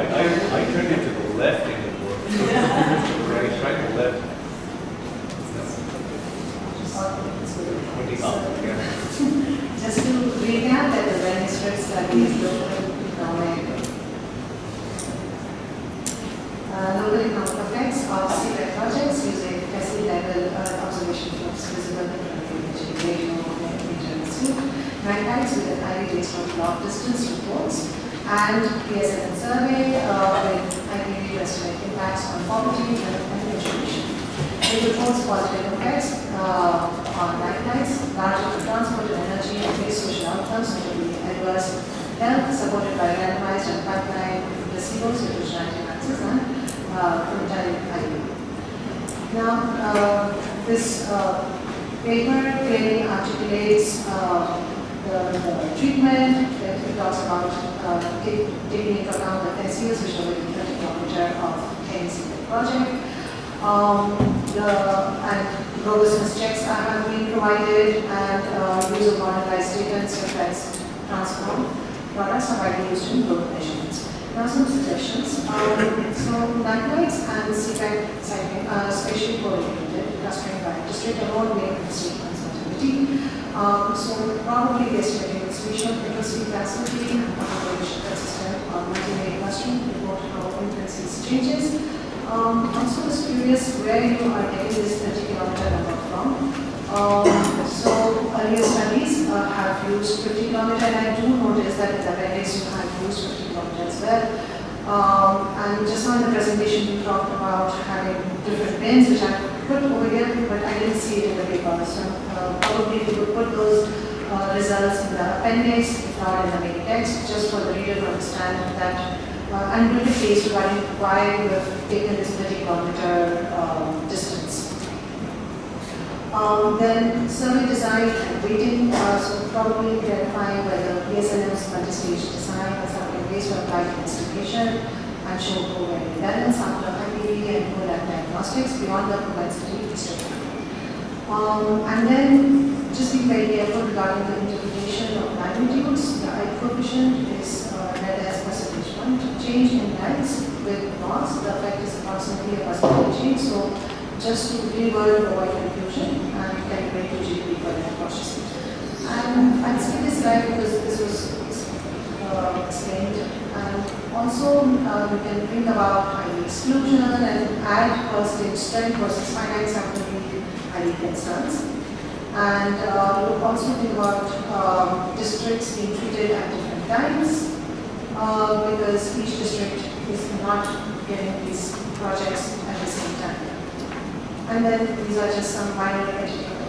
turned it to the left in the board. So right, right to left. Pointing up, yeah. Just to recap that the wellness strip study is local economic effects of CPEC projects using SE level observation fluxes visible in the region. Magnetics with an ID based on log distance reports and PSLN survey with IPV estimate impacts on poverty, health and education. It reports positive effects on magnetics, larger transport and energy and base social outcomes, notably adverse health, supported by randomized and pipeline placebos, heterogeneity axis, and combined IPV. Now, this paper clearly articulates the treatment. It talks about taking into account the SES, which are within 30 km of KNC project. And robustness checks have been provided, and use of modernized data and standardized transform products are widely used in global measurements. Now some suggestions. So magnetics and CPEC cycling are spatially correlated, clustering by district alone may increase uncertainty. So probably the estimating distribution of literacy capacity, population consistent on multi-way clustering, report how frequencies changes. Also was curious where you are getting this 30 kilometer number from. So earlier studies have used 50 kilometer, and I do notice that in the appendix you have used 50 kilometer as well. And just now in the presentation you talked about having different bins, which I put over here, but I didn't see it in the paper. So probably we would put those results in the appendix, if not in the main text, just for the reader to understand that I'm really pleased regarding why we have taken this 30 kilometer distance. Then survey design and weighting, so probably identifying whether PSLM's multi-stage design has some ways to apply to investigation and show covariant balance after IPV and co-lab diagnostics beyond the propensity history. And then just be very careful regarding the interpretation of magnitudes. The I coefficient is read as percentage point change in lights with knots. The effect is approximately a percentage change. So just to reword avoid confusion and calibrate to GDP for that processing. And I'll skip this slide because this was explained. And also we can think about ID exclusion and add per stage strength versus finite sampling ID concerns. And we'll also think about districts being treated at different times because each district is not getting these projects at the same time. And then these are just some minor educational